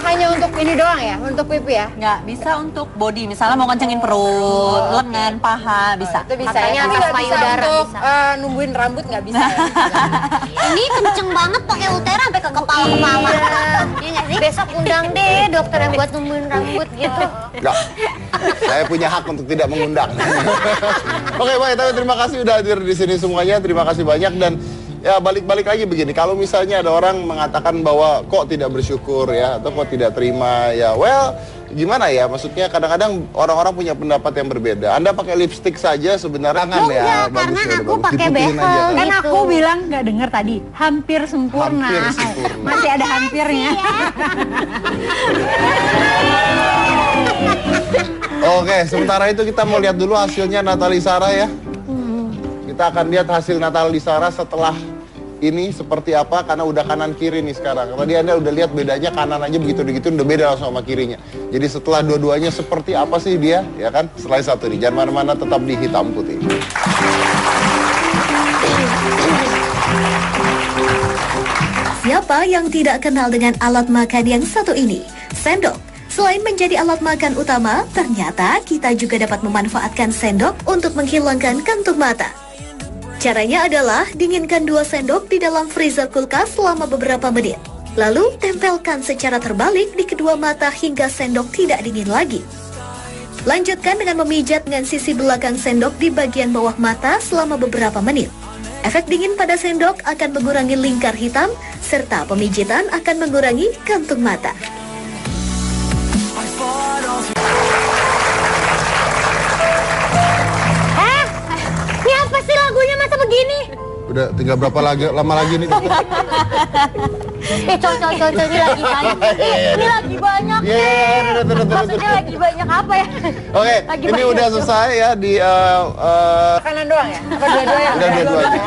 hanya untuk ini doang ya, untuk pipi ya? Nggak bisa untuk body, misalnya mau kencengin perut, lengan, paha, bisa. Itu bisa Makanya ya. Tapi atas nggak bisa payudara untuk bisa. numbuhin rambut nggak bisa. Ya? Ini kenceng banget pakai Ultera sampai ke kepala-kepala. Iya nggak sih? Besok undang deh dokter yang buat numbuhin rambut gitu. Enggak. Saya punya hak untuk tidak mengundang. Oke, baik, tapi terima kasih udah hadir di sini semuanya. Terima kasih banyak dan ya balik lagi begini. Kalau misalnya ada orang mengatakan bahwa kok tidak bersyukur ya atau kok tidak terima ya, well, gimana ya? Maksudnya kadang-kadang orang-orang punya pendapat yang berbeda. Anda pakai lipstik saja sebenarnya kan ya. Enggak, karena udah aku bagus. pakai Diputihin behel. aja, kan. Kan Gitu. aku bilang nggak dengar tadi, hampir sempurna. Hampir sempurna. Masih ada hampirnya. Oke, sementara itu kita mau lihat dulu hasilnya Natalie Sarah ya. kita akan lihat hasil natal di Sarah setelah ini seperti apa, karena udah kanan kiri nih sekarang. Tadi Anda udah lihat bedanya, kanan aja begitu-begitu udah beda langsung sama kirinya. Jadi setelah dua-duanya seperti apa sih dia, ya kan? Setelah satu ini, jangan mana-mana, tetap di Hitam Putih. Siapa yang tidak kenal dengan alat makan yang satu ini? Sendok. Selain menjadi alat makan utama, ternyata kita juga dapat memanfaatkan sendok untuk menghilangkan kantung mata. Caranya adalah dinginkan 2 sendok di dalam freezer kulkas selama beberapa menit. Lalu tempelkan secara terbalik di kedua mata hingga sendok tidak dingin lagi. Lanjutkan dengan memijat dengan sisi belakang sendok di bagian bawah mata selama beberapa menit. Efek dingin pada sendok akan mengurangi lingkar hitam, serta pemijitan akan mengurangi kantung mata. Ini apa sih lagunya masa begini? Udah tinggal berapa lama lagi nih? Cocok ini lagi banyak. Ini lagi banyak. Maksudnya lagi banyak apa ya? Oke, ini udah selesai ya di Kanan doang ya? Apa dua-duanya? udah dua-duanya.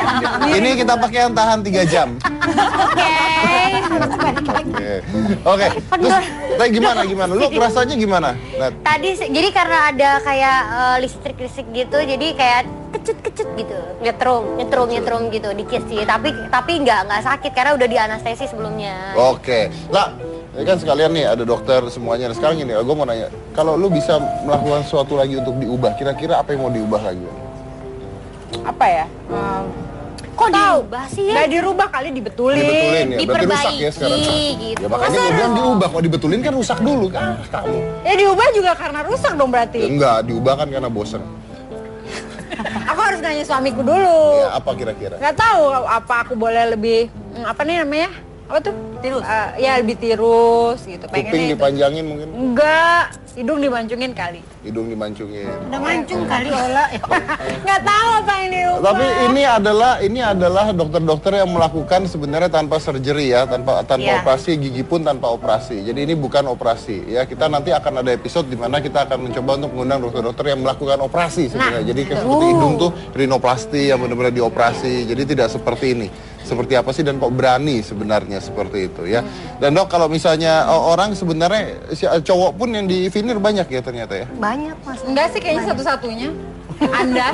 Ini kita pakai yang tahan 3 jam. Oke. Terus tadi gimana? Lu rasanya gimana? Nat? Tadi jadi karena ada kayak listrik gitu, jadi kayak kecut gitu, nyetrum gitu dikit sih. Tapi nggak sakit karena udah di anestesi sebelumnya. Oke. Lah, ini kan sekalian nih ada dokter semuanya. Nah, sekarang gini, gue mau nanya, kalau lu bisa melakukan sesuatu lagi untuk diubah, kira-kira apa yang mau diubah lagi? Apa ya? Kok diubah sih ya? Nggak dirubah kali, dibetulin. Dibetulin ya, berarti rusak ya sekarang. gitu. Ya makanya gue bilang diubah, kalau dibetulin kan rusak dulu kan kamu. Ya diubah juga karena rusak dong berarti. Ya, enggak, diubah kan karena bosen. Aku harus nanya suamiku dulu. Ya, apa kira-kira? Nggak tahu apa aku boleh lebih apa nih namanya? Apa tuh? Tirus. Ya lebih tirus gitu. Kuping Pengennya itu. dipanjangin mungkin? Enggak, hidung dimancungin kali. Hidung dimancungin. Udah mancung kali Ola. Nggak tahu apa yang diubah. Tapi ini adalah dokter-dokter yang melakukan sebenarnya tanpa surgery ya, tanpa Iya. operasi, gigi pun tanpa operasi. Jadi ini bukan operasi ya. Kita nanti akan ada episode di mana kita akan mencoba untuk mengundang dokter-dokter yang melakukan operasi sebenarnya. Jadi seperti hidung tuh rinoplasti yang benar-benar dioperasi. Jadi tidak seperti ini. Seperti apa sih dan kok berani sebenarnya seperti itu ya. Dan dok, kalau misalnya orang sebenarnya cowok pun yang di veneer banyak ya ternyata ya. Banyak mas. Enggak sih kayaknya satu-satunya. Anda.